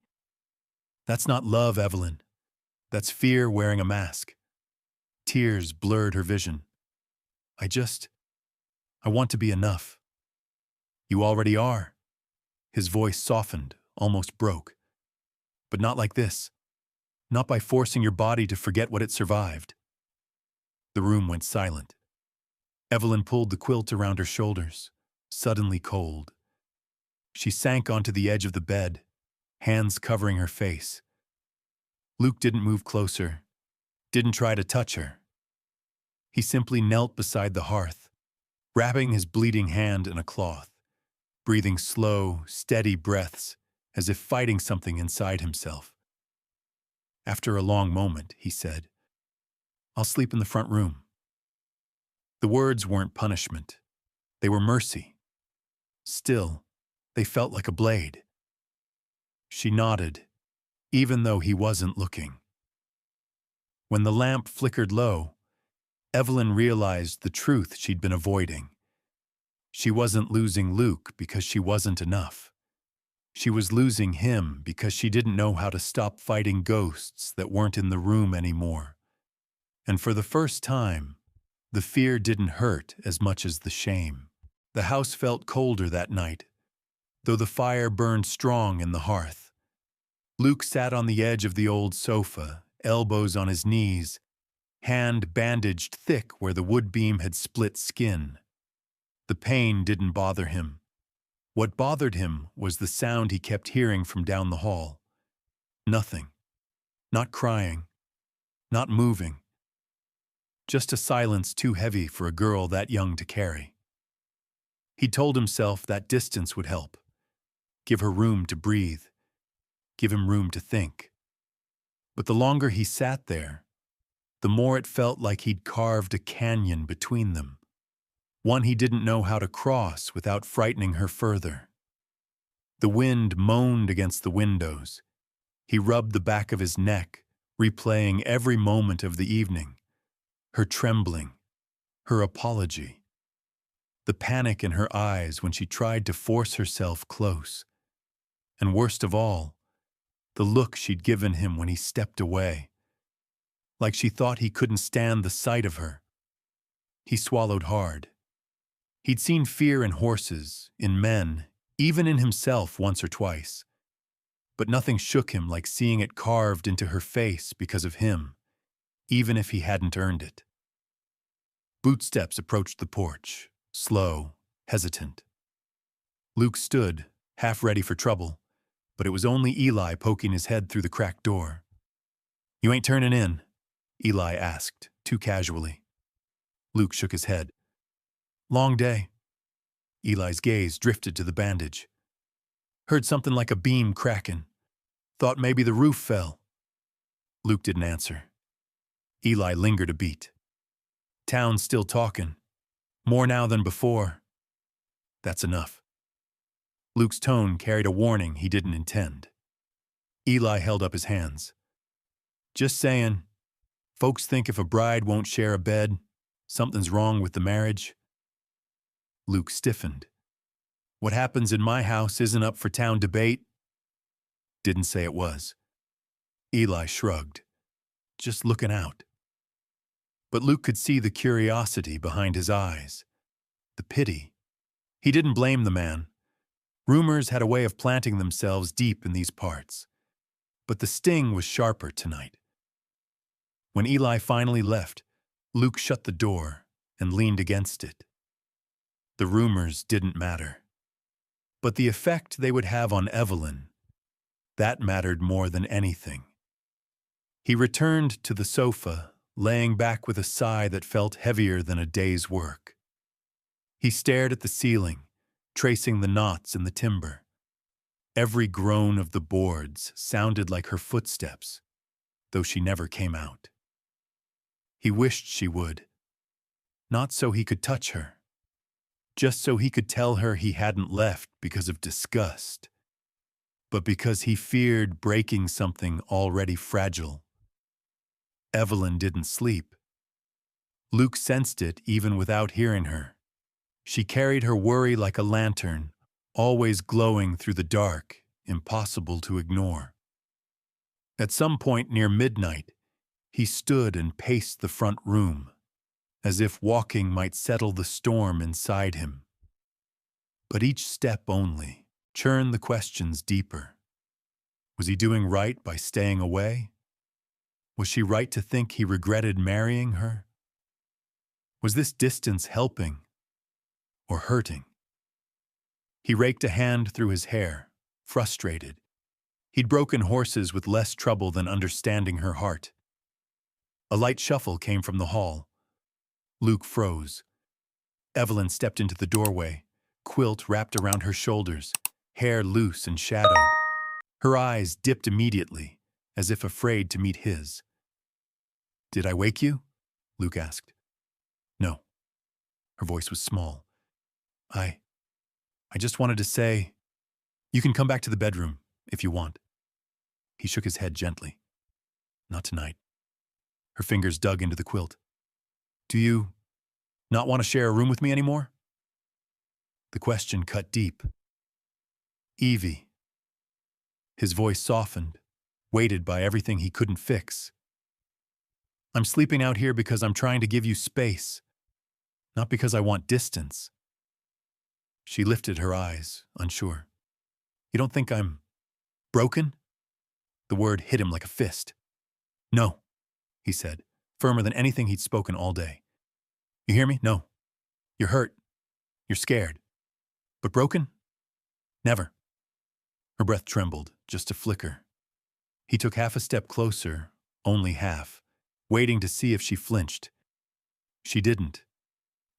"That's not love, Evelyn. That's fear wearing a mask." Tears blurred her vision. I want to be enough." "You already are." His voice softened, almost broke. "But not like this. Not by forcing your body to forget what it survived." The room went silent. Evelyn pulled the quilt around her shoulders, suddenly cold. She sank onto the edge of the bed, hands covering her face. Luke didn't move closer, didn't try to touch her. He simply knelt beside the hearth, wrapping his bleeding hand in a cloth, breathing slow, steady breaths as if fighting something inside himself. After a long moment, he said, "I'll sleep in the front room." The words weren't punishment. They were mercy. Still, they felt like a blade. She nodded, even though he wasn't looking. When the lamp flickered low, Evelyn realized the truth she'd been avoiding. She wasn't losing Luke because she wasn't enough. She was losing him because she didn't know how to stop fighting ghosts that weren't in the room anymore. And for the first time, the fear didn't hurt as much as the shame. The house felt colder that night, though the fire burned strong in the hearth. Luke sat on the edge of the old sofa, elbows on his knees, hand bandaged thick where the wood beam had split skin. The pain didn't bother him. What bothered him was the sound he kept hearing from down the hall. Nothing. Not crying. Not moving. Just a silence too heavy for a girl that young to carry. He told himself that distance would help. Give her room to breathe. Give him room to think. But the longer he sat there, the more it felt like he'd carved a canyon between them. One he didn't know how to cross without frightening her further. The wind moaned against the windows. He rubbed the back of his neck, replaying every moment of the evening. Her trembling, her apology, the panic in her eyes when she tried to force herself close, and worst of all, the look she'd given him when he stepped away, like she thought he couldn't stand the sight of her. He swallowed hard. He'd seen fear in horses, in men, even in himself once or twice, but nothing shook him like seeing it carved into her face because of him, even if he hadn't earned it. Bootsteps approached the porch, slow, hesitant. Luke stood, half ready for trouble, but it was only Eli poking his head through the cracked door. "You ain't turning in?" Eli asked, too casually. Luke shook his head. "Long day." Eli's gaze drifted to the bandage. "Heard something like a beam cracking. Thought maybe the roof fell." Luke didn't answer. Eli lingered a beat. "Town's still talking. More now than before." "That's enough." Luke's tone carried a warning he didn't intend. Eli held up his hands. "Just saying, folks think if a bride won't share a bed, something's wrong with the marriage." Luke stiffened. "What happens in my house isn't up for town debate." "Didn't say it was." Eli shrugged. "Just looking out." But Luke could see the curiosity behind his eyes, the pity. He didn't blame the man. Rumors had a way of planting themselves deep in these parts. But the sting was sharper tonight. When Eli finally left, Luke shut the door and leaned against it. The rumors didn't matter. But the effect they would have on Evelyn, that mattered more than anything. He returned to the sofa, laying back with a sigh that felt heavier than a day's work. He stared at the ceiling, tracing the knots in the timber. Every groan of the boards sounded like her footsteps, though she never came out. He wished she would, not so he could touch her, just so he could tell her he hadn't left because of disgust, but because he feared breaking something already fragile. Evelyn didn't sleep. Luke sensed it even without hearing her. She carried her worry like a lantern, always glowing through the dark, impossible to ignore. At some point near midnight, he stood and paced the front room, as if walking might settle the storm inside him. But each step only churned the questions deeper. Was he doing right by staying away? Was she right to think he regretted marrying her? Was this distance helping or hurting? He raked a hand through his hair, frustrated. He'd broken horses with less trouble than understanding her heart. A light shuffle came from the hall. Luke froze. Evelyn stepped into the doorway, quilt wrapped around her shoulders, hair loose and shadowed. Her eyes dipped immediately, as if afraid to meet his. "Did I wake you?" Luke asked. "No." Her voice was small. I just wanted to say, you can come back to the bedroom if you want." He shook his head gently. "Not tonight." Her fingers dug into the quilt. "Do you not want to share a room with me anymore?" The question cut deep. "Evie." His voice softened, weighted by everything he couldn't fix. "I'm sleeping out here because I'm trying to give you space, not because I want distance." She lifted her eyes, unsure. "You don't think I'm broken?" The word hit him like a fist. "No," he said, firmer than anything he'd spoken all day. "You hear me? No. You're hurt. You're scared. But broken? Never." Her breath trembled, just a flicker. He took half a step closer, only half, waiting to see if she flinched. She didn't,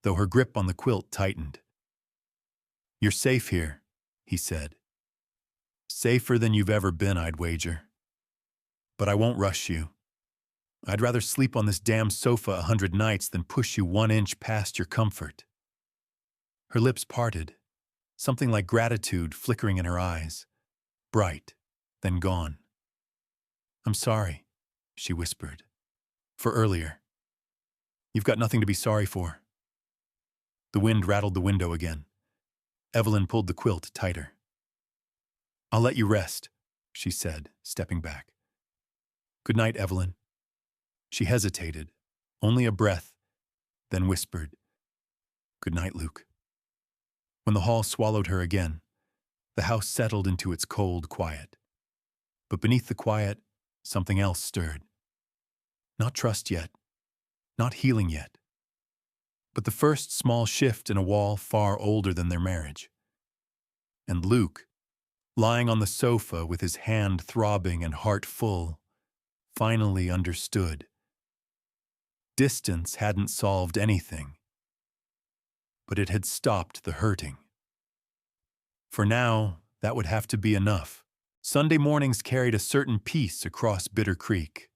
though her grip on the quilt tightened. "You're safe here," he said. "Safer than you've ever been, I'd wager. But I won't rush you. I'd rather sleep on this damn sofa 100 nights than push you 1 inch past your comfort." Her lips parted, something like gratitude flickering in her eyes, bright, then gone. "I'm sorry," she whispered, "for earlier. You've got nothing to be sorry for." The wind rattled the window again. Evelyn pulled the quilt tighter. "I'll let you rest," she said, stepping back. "Good night, Evelyn." She hesitated, only a breath, then whispered, "Good night, Luke." When the hall swallowed her again, the house settled into its cold quiet. But beneath the quiet, something else stirred. Not trust yet, not healing yet, but the first small shift in a wall far older than their marriage. And Luke, lying on the sofa with his hand throbbing and heart full, finally understood. Distance hadn't solved anything, but it had stopped the hurting. For now, that would have to be enough. Sunday mornings carried a certain peace across Bitter Creek.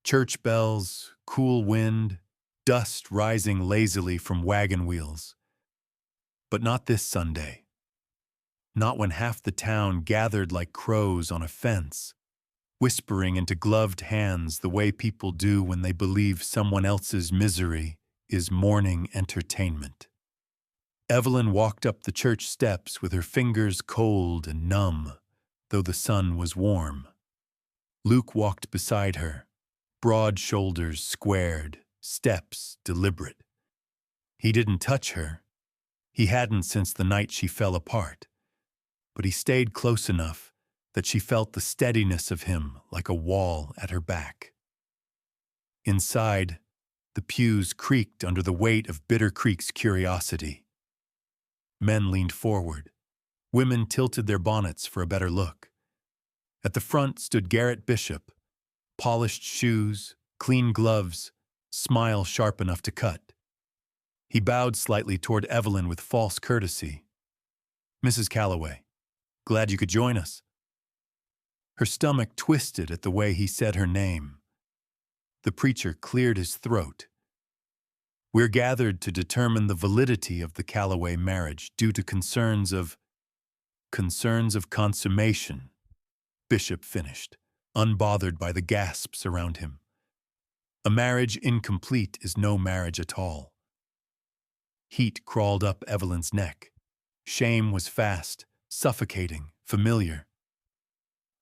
Church bells, cool wind, dust rising lazily from wagon wheels. But not this Sunday. Not when half the town gathered like crows on a fence, whispering into gloved hands the way people do when they believe someone else's misery is morning entertainment. Evelyn walked up the church steps with her fingers cold and numb, though the sun was warm. Luke walked beside her, broad shoulders squared, steps deliberate. He didn't touch her. He hadn't since the night she fell apart. But he stayed close enough that she felt the steadiness of him like a wall at her back. Inside, the pews creaked under the weight of Bitter Creek's curiosity. Men leaned forward. Women tilted their bonnets for a better look. At the front stood Garrett Bishop, polished shoes, clean gloves, smile sharp enough to cut. He bowed slightly toward Evelyn with false courtesy. "Mrs. Calloway," Glad you could join us." Her stomach twisted at the way he said her name. The preacher cleared his throat. "We're gathered to determine the validity of the Calloway marriage due to concerns of consummation," Bishop finished, unbothered by the gasps around him. "A marriage incomplete is no marriage at all." Heat crawled up Evelyn's neck. Shame was fast, suffocating, familiar.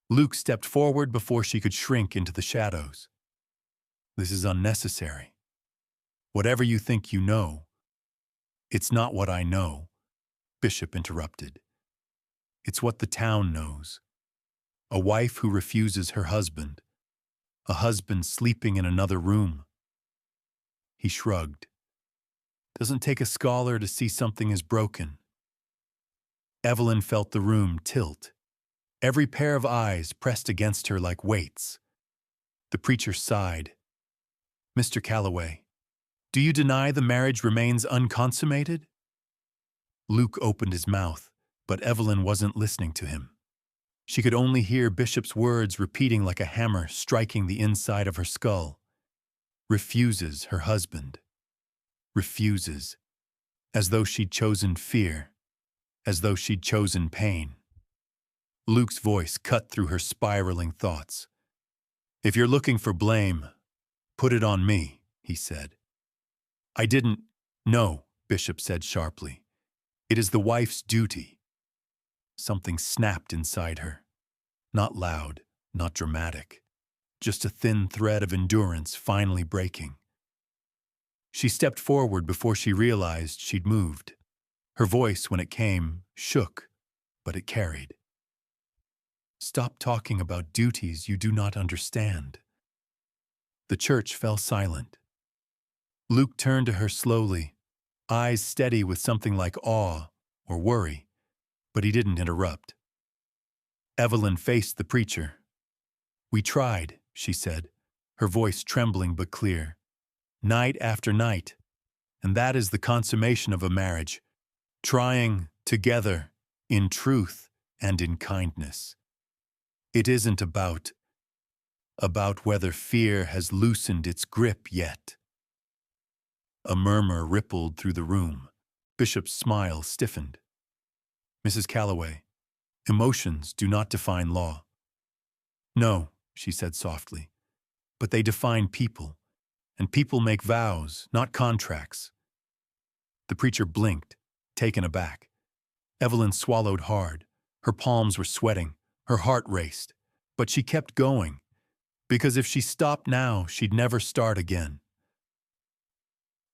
Luke stepped forward before she could shrink into the shadows. "This is unnecessary. Whatever you think you know." "It's not what I know," Bishop interrupted. "It's what the town knows. A wife who refuses her husband. A husband sleeping in another room." He shrugged. "Doesn't take a scholar to see something is broken." Evelyn felt the room tilt. Every pair of eyes pressed against her like weights. The preacher sighed. "Mr. Calloway, do you deny the marriage remains unconsummated?" Luke opened his mouth, but Evelyn wasn't listening to him. She could only hear Bishop's words repeating like a hammer striking the inside of her skull. "Refuses her husband. Refuses. As though she'd chosen fear. As though she'd chosen pain." Luke's voice cut through her spiraling thoughts. "If you're looking for blame, put it on me," he said. "I didn't." "No," Bishop said sharply. "It is the wife's duty." Something snapped inside her. Not loud, not dramatic. Just a thin thread of endurance finally breaking. She stepped forward before she realized she'd moved. Her voice, when it came, shook, but it carried. "Stop talking about duties you do not understand." The church fell silent. Luke turned to her slowly, eyes steady with something like awe or worry, but he didn't interrupt. Evelyn faced the preacher. "We tried," she said, her voice trembling but clear. "Night after night. And that is the consummation of a marriage. Trying together, in truth and in kindness. It isn't about whether fear has loosened its grip yet." A murmur rippled through the room. Bishop's smile stiffened. "Mrs. Calloway, emotions do not define law." "No," she said softly, "but they define people, and people make vows, not contracts." The preacher blinked, taken aback. Evelyn swallowed hard. Her palms were sweating. Her heart raced. But she kept going, because if she stopped now, she'd never start again.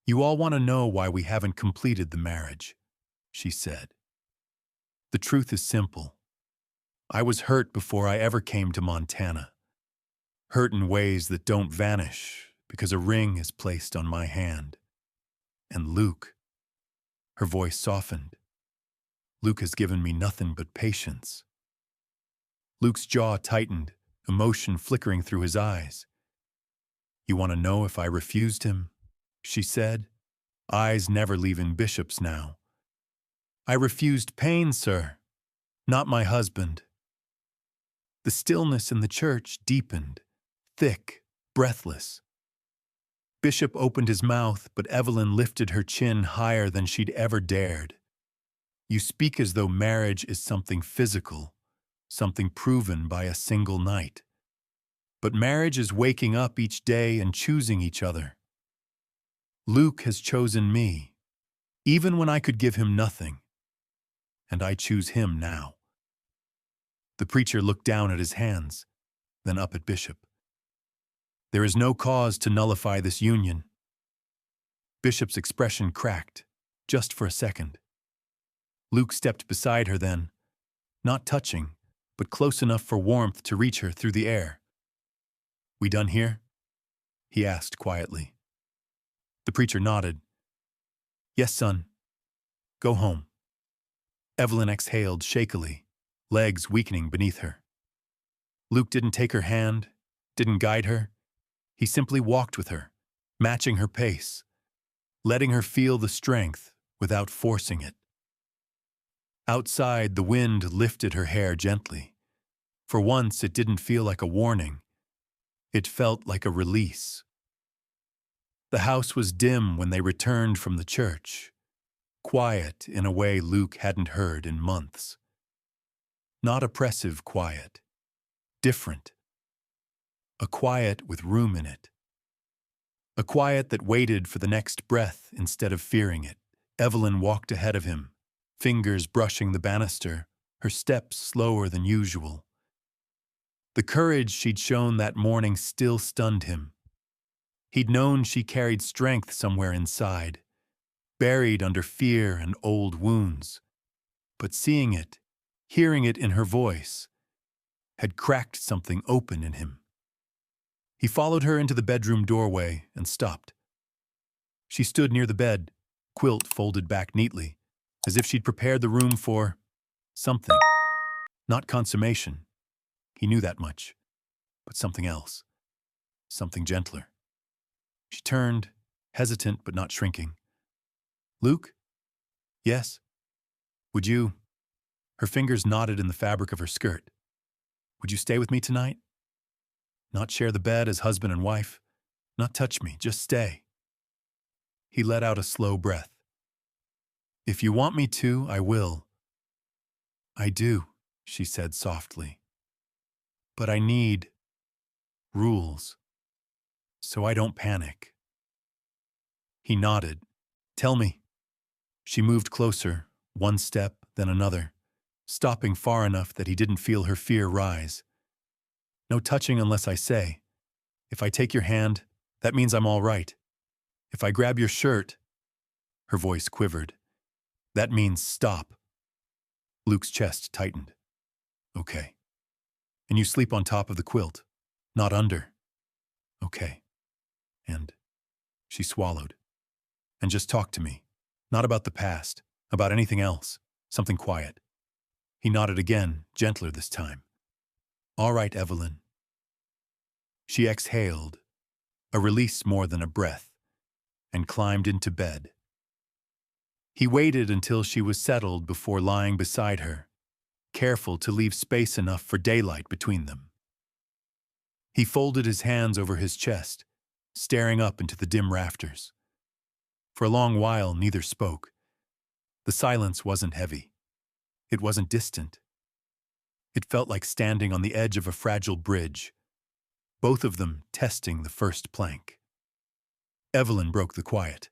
"You all want to know why we haven't completed the marriage," she said. "The truth is simple. I was hurt before I ever came to Montana. Hurt in ways that don't vanish because a ring is placed on my hand. And Luke," her voice softened, "Luke has given me nothing but patience." Luke's jaw tightened, emotion flickering through his eyes. "You want to know if I refused him?" she said, eyes never leaving Bishop's now. "I refused pain, sir, not my husband." The stillness in the church deepened, thick, breathless. Bishop opened his mouth, but Evelyn lifted her chin higher than she'd ever dared. "You speak as though marriage is something physical, something proven by a single night. But marriage is waking up each day and choosing each other. Luke has chosen me, even when I could give him nothing. And I choose him now." The preacher looked down at his hands, then up at Bishop. "There is no cause to nullify this union." Bishop's expression cracked, just for a second. Luke stepped beside her then, not touching, but close enough for warmth to reach her through the air. "We done here?" he asked quietly. The preacher nodded. "Yes, son. Go home." Evelyn exhaled shakily, legs weakening beneath her. Luke didn't take her hand, didn't guide her. He simply walked with her, matching her pace, letting her feel the strength without forcing it. Outside, the wind lifted her hair gently. For once, it didn't feel like a warning. It felt like a release. The house was dim when they returned from the church, quiet in a way Luke hadn't heard in months. Not oppressive quiet, different. A quiet with room in it. A quiet that waited for the next breath instead of fearing it. Evelyn walked ahead of him, fingers brushing the banister, her steps slower than usual. The courage she'd shown that morning still stunned him. He'd known she carried strength somewhere inside, buried under fear and old wounds. But seeing it, hearing it in her voice, had cracked something open in him. He followed her into the bedroom doorway and stopped. She stood near the bed, quilt folded back neatly, as if she'd prepared the room for something. Not consummation. He knew that much. But something else. Something gentler. She turned, hesitant but not shrinking. Luke? Yes? Would you? Her fingers knotted in the fabric of her skirt. Would you stay with me tonight? Not share the bed as husband and wife. Not touch me, just stay. He let out a slow breath. If you want me to, I will. I do, she said softly. But I need rules, so I don't panic. He nodded. Tell me. She moved closer, one step, then another, stopping far enough that he didn't feel her fear rise. No touching unless I say. If I take your hand, that means I'm all right. If I grab your shirt, her voice quivered, that means stop. Luke's chest tightened. Okay. And you sleep on top of the quilt, not under. Okay. And she swallowed. And just talk to me. Not about the past, about anything else, something quiet. He nodded again, gentler this time. All right, Evelyn. She exhaled, a release more than a breath, and climbed into bed. He waited until she was settled before lying beside her, careful to leave space enough for daylight between them. He folded his hands over his chest, staring up into the dim rafters. For a long while, neither spoke. The silence wasn't heavy. It wasn't distant. It felt like standing on the edge of a fragile bridge, both of them testing the first plank. Evelyn broke the quiet.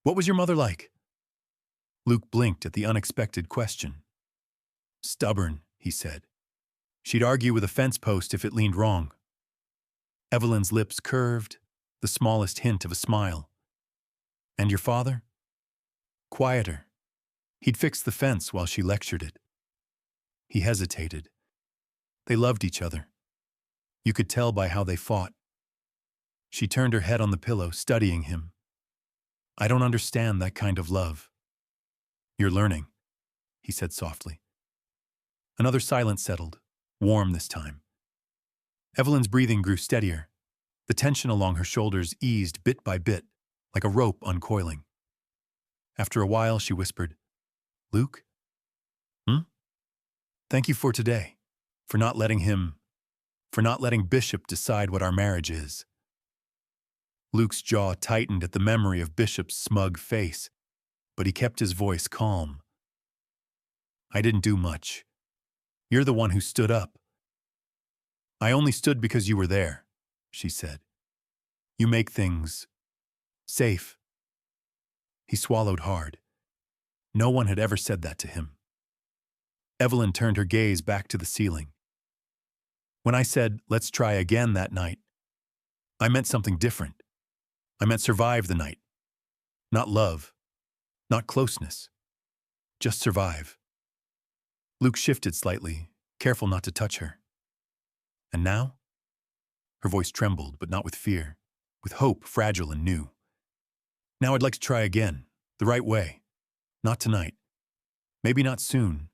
What was your mother like? Luke blinked at the unexpected question. Stubborn, he said. She'd argue with a fence post if it leaned wrong. Evelyn's lips curved, the smallest hint of a smile. And your father? Quieter. He'd fixed the fence while she lectured it. He hesitated. They loved each other. You could tell by how they fought. She turned her head on the pillow, studying him. I don't understand that kind of love. You're learning, he said softly. Another silence settled, warm this time. Evelyn's breathing grew steadier. The tension along her shoulders eased bit by bit, like a rope uncoiling. After a while, she whispered, Luke? Thank you for today, for not letting Bishop decide what our marriage is. Luke's jaw tightened at the memory of Bishop's smug face, but he kept his voice calm. I didn't do much. You're the one who stood up. I only stood because you were there, she said. You make things safe. He swallowed hard. No one had ever said that to him. Evelyn turned her gaze back to the ceiling. When I said, let's try again that night, I meant something different. I meant survive the night. Not love. Not closeness. Just survive. Luke shifted slightly, careful not to touch her. And now? Her voice trembled, but not with fear, with hope fragile and new. Now I'd like to try again, the right way. Not tonight. Maybe not soon,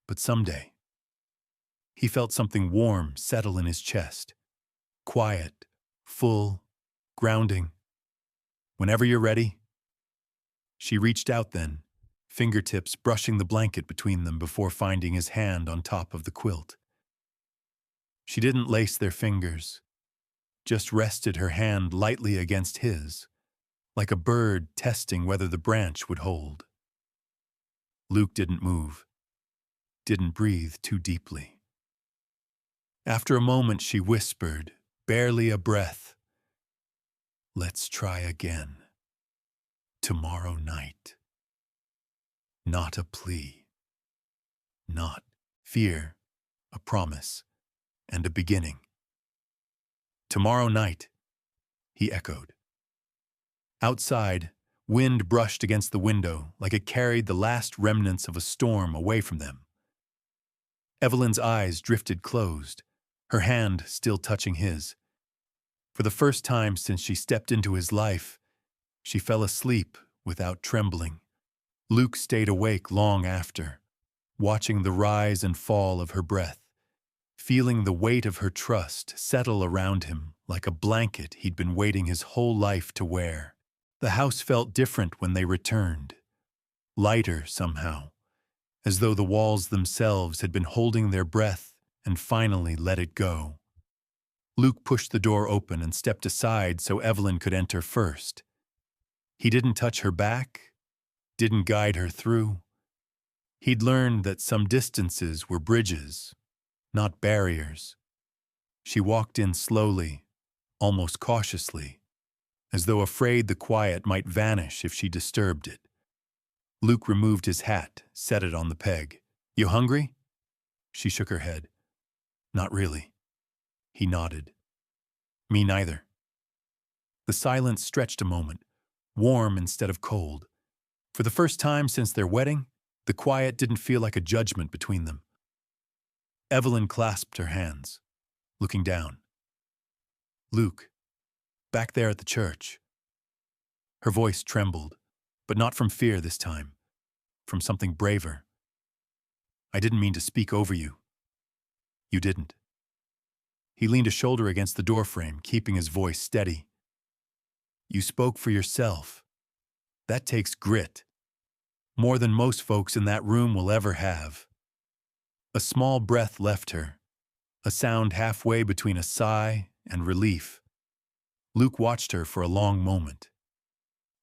but someday. He felt something warm settle in his chest. Quiet, full, grounding. Whenever you're ready. She reached out then, fingertips brushing the blanket between them before finding his hand on top of the quilt. She didn't lace their fingers, just rested her hand lightly against his, like a bird testing whether the branch would hold. Luke didn't move, didn't breathe too deeply. After a moment, she whispered, barely a breath, "Let's try again. Tomorrow night." Not a plea. Not fear, a promise, and a beginning. "Tomorrow night," he echoed. Outside, wind brushed against the window like it carried the last remnants of a storm away from them. Evelyn's eyes drifted closed, her hand still touching his. For the first time since she stepped into his life, she fell asleep without trembling. Luke stayed awake long after, watching the rise and fall of her breath, feeling the weight of her trust settle around him like a blanket he'd been waiting his whole life to wear. The house felt different when they returned, lighter somehow, as though the walls themselves had been holding their breath and finally let it go. Luke pushed the door open and stepped aside so Evelyn could enter first. He didn't touch her back, didn't guide her through. He'd learned that some distances were bridges, not barriers. She walked in slowly, almost cautiously, as though afraid the quiet might vanish if she disturbed it. Luke removed his hat, set it on the peg. "You hungry?" She shook her head. "Not really." He nodded. "Me neither." The silence stretched a moment, warm instead of cold. For the first time since their wedding, the quiet didn't feel like a judgment between them. Evelyn clasped her hands, looking down. "Luke, back there at the church." Her voice trembled, but not from fear this time, from something braver. "I didn't mean to speak over you." "You didn't." He leaned a shoulder against the doorframe, keeping his voice steady. "You spoke for yourself. That takes grit. More than most folks in that room will ever have." A small breath left her, a sound halfway between a sigh and relief. Luke watched her for a long moment.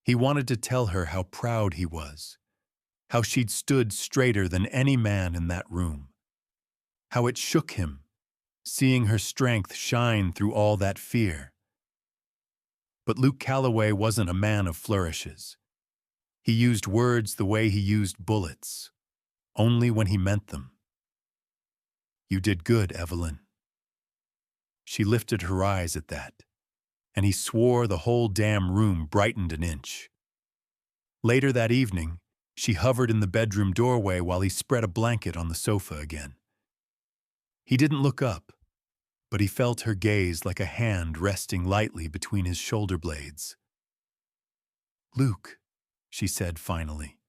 He wanted to tell her how proud he was, how she'd stood straighter than any man in that room, how it shook him, seeing her strength shine through all that fear. But Luke Calloway wasn't a man of flourishes. He used words the way he used bullets, only when he meant them. "You did good, Evelyn." She lifted her eyes at that, and he swore the whole damn room brightened an inch. Later that evening, she hovered in the bedroom doorway while he spread a blanket on the sofa again. He didn't look up, but he felt her gaze like a hand resting lightly between his shoulder blades. "Luke," she said finally.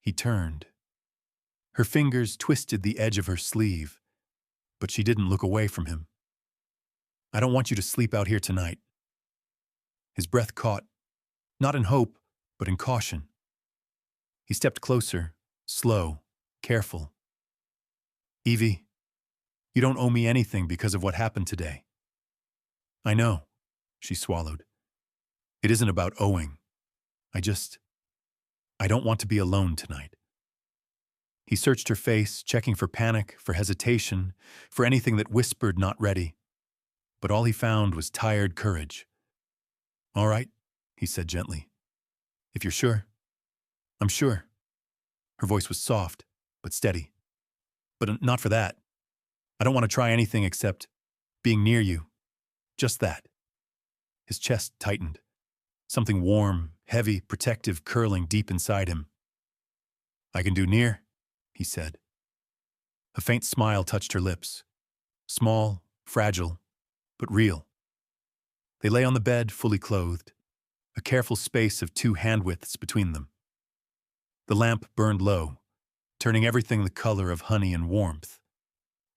He turned. Her fingers twisted the edge of her sleeve, but she didn't look away from him. "I don't want you to sleep out here tonight." His breath caught, not in hope, but in caution. He stepped closer, slow, careful. "Evie, you don't owe me anything because of what happened today." "I know," she swallowed. "It isn't about owing. I don't want to be alone tonight." He searched her face, checking for panic, for hesitation, for anything that whispered not ready. But all he found was tired courage. "All right," he said gently. "If you're sure." "I'm sure." Her voice was soft, but steady. "But not for that. I don't want to try anything except being near you. Just that." His chest tightened. Something warm, heavy, protective curling deep inside him. "I can do near," he said. A faint smile touched her lips. Small, fragile, but real. They lay on the bed, fully clothed, a careful space of 2 hand-widths between them. The lamp burned low, turning everything the color of honey and warmth.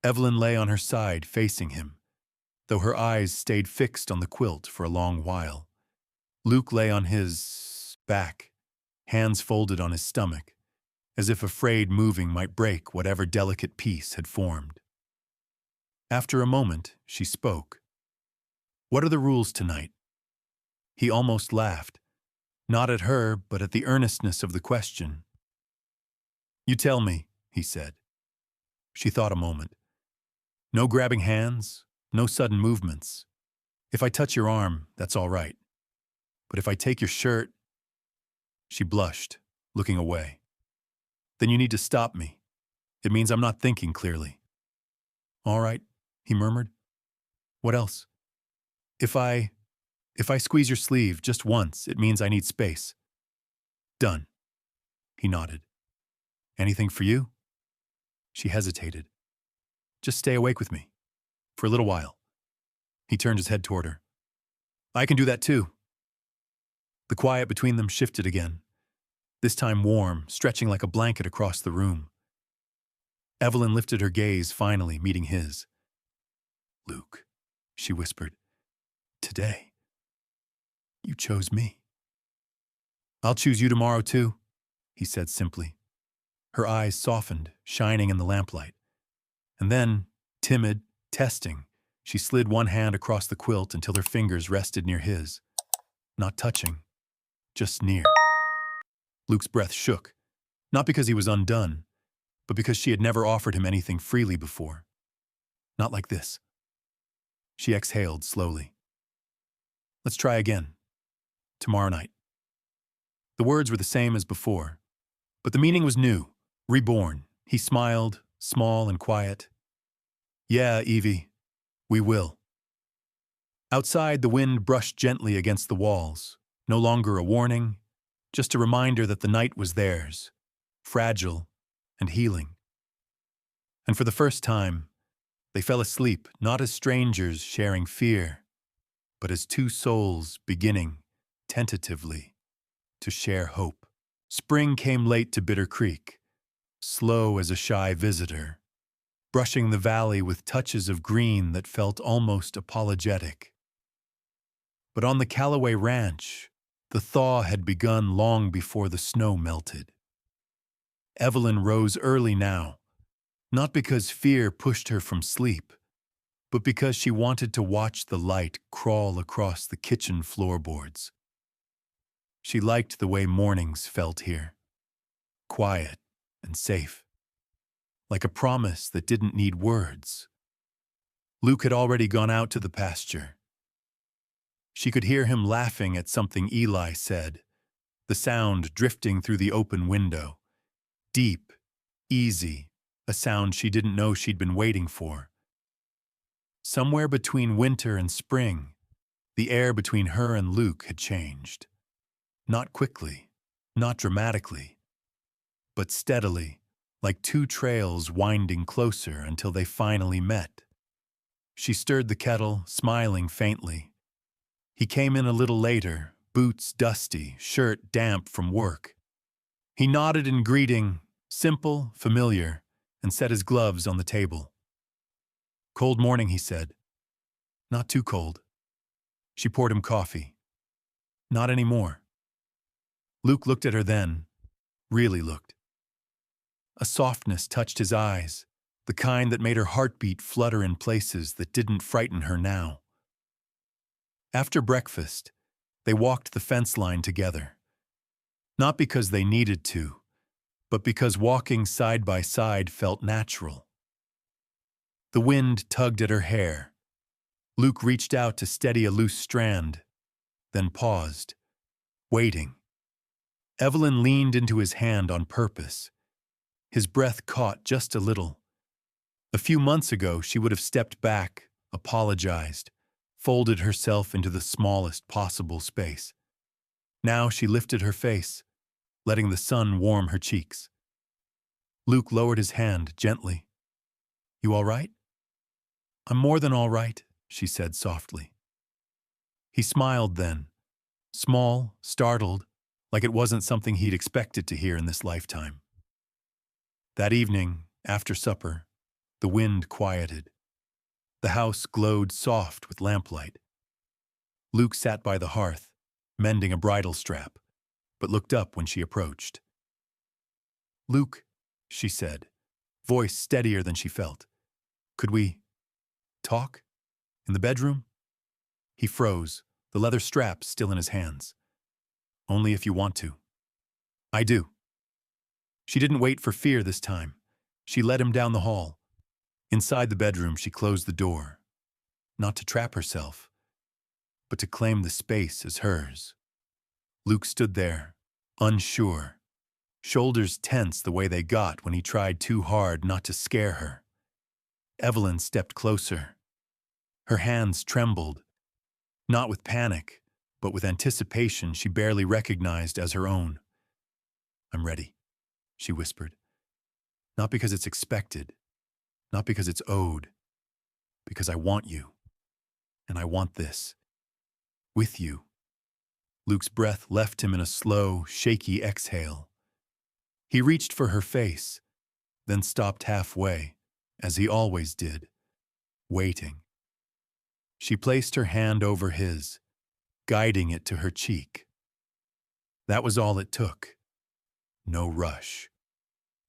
Evelyn lay on her side, facing him, though her eyes stayed fixed on the quilt for a long while. Luke lay on his back, hands folded on his stomach, as if afraid moving might break whatever delicate peace had formed. After a moment, she spoke. "What are the rules tonight?" He almost laughed, not at her, but at the earnestness of the question. "You tell me," he said. She thought a moment. "No grabbing hands, no sudden movements. If I touch your arm, that's all right. But if I take your shirt—" She blushed, looking away. "Then you need to stop me. It means I'm not thinking clearly." "All right," he murmured. "What else?" If I squeeze your sleeve just once, it means I need space." "Done." He nodded. "Anything for you?" She hesitated. "Just stay awake with me. For a little while." He turned his head toward her. "I can do that too." The quiet between them shifted again, this time warm, stretching like a blanket across the room. Evelyn lifted her gaze, finally meeting his. "Luke," she whispered, "today, you chose me." "I'll choose you tomorrow too," he said simply. Her eyes softened, shining in the lamplight. And then, timid, testing, she slid one hand across the quilt until her fingers rested near his. Not touching, just near. Luke's breath shook, not because he was undone, but because she had never offered him anything freely before. Not like this. She exhaled slowly. "Let's try again. Tomorrow night." The words were the same as before, but the meaning was new, reborn. He smiled, small and quiet. "Yeah, Evie, we will." Outside, the wind brushed gently against the walls, no longer a warning, just a reminder that the night was theirs, fragile and healing. And for the first time, they fell asleep not as strangers sharing fear, but as two souls beginning, tentatively, to share hope. Spring came late to Bitter Creek, slow as a shy visitor, brushing the valley with touches of green that felt almost apologetic. But on the Callaway Ranch, the thaw had begun long before the snow melted. Evelyn rose early now, not because fear pushed her from sleep, but because she wanted to watch the light crawl across the kitchen floorboards. She liked the way mornings felt here, quiet and safe, like a promise that didn't need words. Luke had already gone out to the pasture. She could hear him laughing at something Eli said, the sound drifting through the open window. Deep, easy, a sound she didn't know she'd been waiting for. Somewhere between winter and spring, the air between her and Luke had changed. Not quickly, not dramatically, but steadily, like two trails winding closer until they finally met. She stirred the kettle, smiling faintly. He came in a little later, boots dusty, shirt damp from work. He nodded in greeting, simple, familiar, and set his gloves on the table. "Cold morning," he said. "Not too cold." She poured him coffee. "Not anymore." Luke looked at her then, really looked. A softness touched his eyes, the kind that made her heartbeat flutter in places that didn't frighten her now. After breakfast, they walked the fence line together. Not because they needed to, but because walking side by side felt natural. The wind tugged at her hair. Luke reached out to steady a loose strand, then paused, waiting. Evelyn leaned into his hand on purpose. His breath caught just a little. A few months ago, she would have stepped back, apologized, folded herself into the smallest possible space. Now she lifted her face, letting the sun warm her cheeks. Luke lowered his hand gently. "You all right?" "I'm more than all right," she said softly. He smiled then, small, startled, like it wasn't something he'd expected to hear in this lifetime. That evening, after supper, the wind quieted. The house glowed soft with lamplight. Luke sat by the hearth, mending a bridle strap, but looked up when she approached. "Luke," she said, voice steadier than she felt. "Could we talk? In the bedroom?" He froze, the leather strap still in his hands. "Only if you want to." "I do." She didn't wait for fear this time. She led him down the hall. Inside the bedroom, she closed the door, not to trap herself, but to claim the space as hers. Luke stood there, unsure, shoulders tense the way they got when he tried too hard not to scare her. Evelyn stepped closer. Her hands trembled, not with panic, but with anticipation she barely recognized as her own. "I'm ready," she whispered. "Not because it's expected, not because it's owed, because I want you, and I want this. With you." Luke's breath left him in a slow, shaky exhale. He reached for her face, then stopped halfway, as he always did, waiting. She placed her hand over his, guiding it to her cheek. That was all it took. No rush.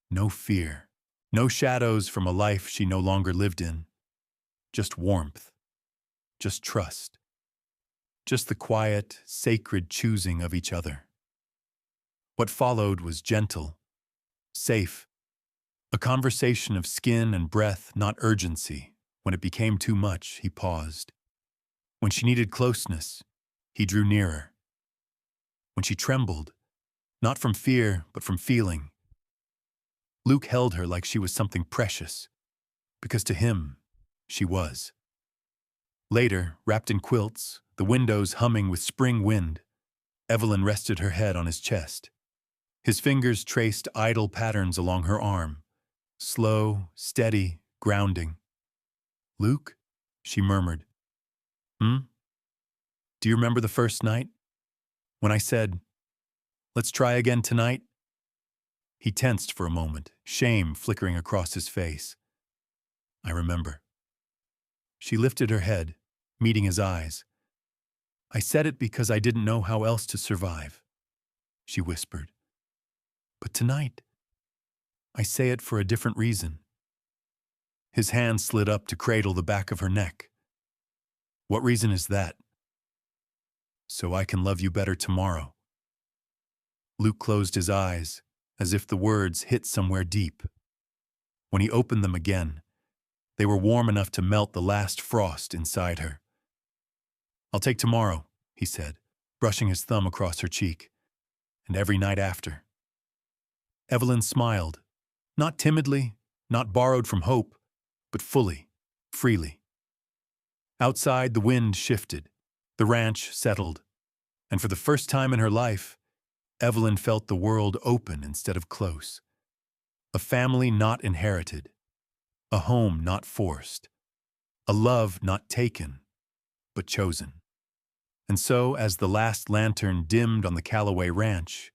No fear. No shadows from a life she no longer lived in. Just warmth. Just trust. Just the quiet, sacred choosing of each other. What followed was gentle, safe, a conversation of skin and breath, not urgency. When it became too much, he paused. When she needed closeness, he drew nearer. When she trembled, not from fear, but from feeling, Luke held her like she was something precious, because to him, she was. Later, wrapped in quilts, the windows humming with spring wind, Evelyn rested her head on his chest. His fingers traced idle patterns along her arm, slow, steady, grounding. "Luke?" she murmured. "Hmm? Do you remember the first night? When I said, 'Let's try again tonight'?" He tensed for a moment, shame flickering across his face. "I remember." She lifted her head, meeting his eyes. "I said it because I didn't know how else to survive," she whispered. "But tonight, I say it for a different reason." His hand slid up to cradle the back of her neck. "What reason is that?" "So I can love you better tomorrow." Luke closed his eyes, as if the words hit somewhere deep. When he opened them again, they were warm enough to melt the last frost inside her. "I'll take tomorrow," he said, brushing his thumb across her cheek. "And every night after." Evelyn smiled, not timidly, not borrowed from hope, but fully, freely. Outside, the wind shifted, the ranch settled, and for the first time in her life, Evelyn felt the world open instead of close. A family not inherited, a home not forced, a love not taken, but chosen. And so, as the last lantern dimmed on the Callaway Ranch,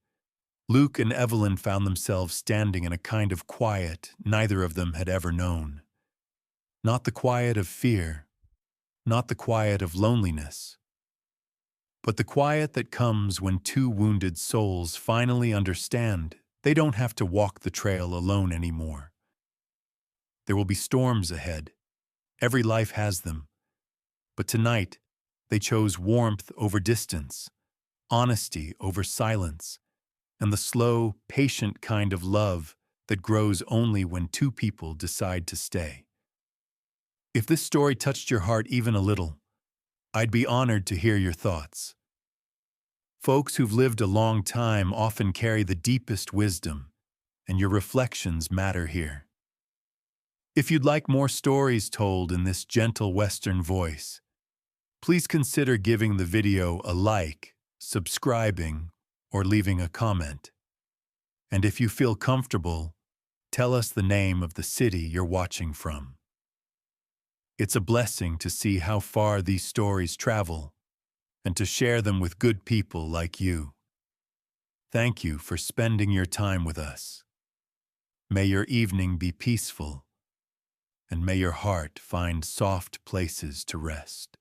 Luke and Evelyn found themselves standing in a kind of quiet neither of them had ever known. Not the quiet of fear, not the quiet of loneliness, but the quiet that comes when two wounded souls finally understand they don't have to walk the trail alone anymore. There will be storms ahead. Every life has them. But tonight, they chose warmth over distance, honesty over silence, and the slow, patient kind of love that grows only when two people decide to stay. If this story touched your heart even a little, I'd be honored to hear your thoughts. Folks who've lived a long time often carry the deepest wisdom, and your reflections matter here. If you'd like more stories told in this gentle Western voice, please consider giving the video a like, subscribing, or leaving a comment. And if you feel comfortable, tell us the name of the city you're watching from. It's a blessing to see how far these stories travel and to share them with good people like you. Thank you for spending your time with us. May your evening be peaceful, and may your heart find soft places to rest.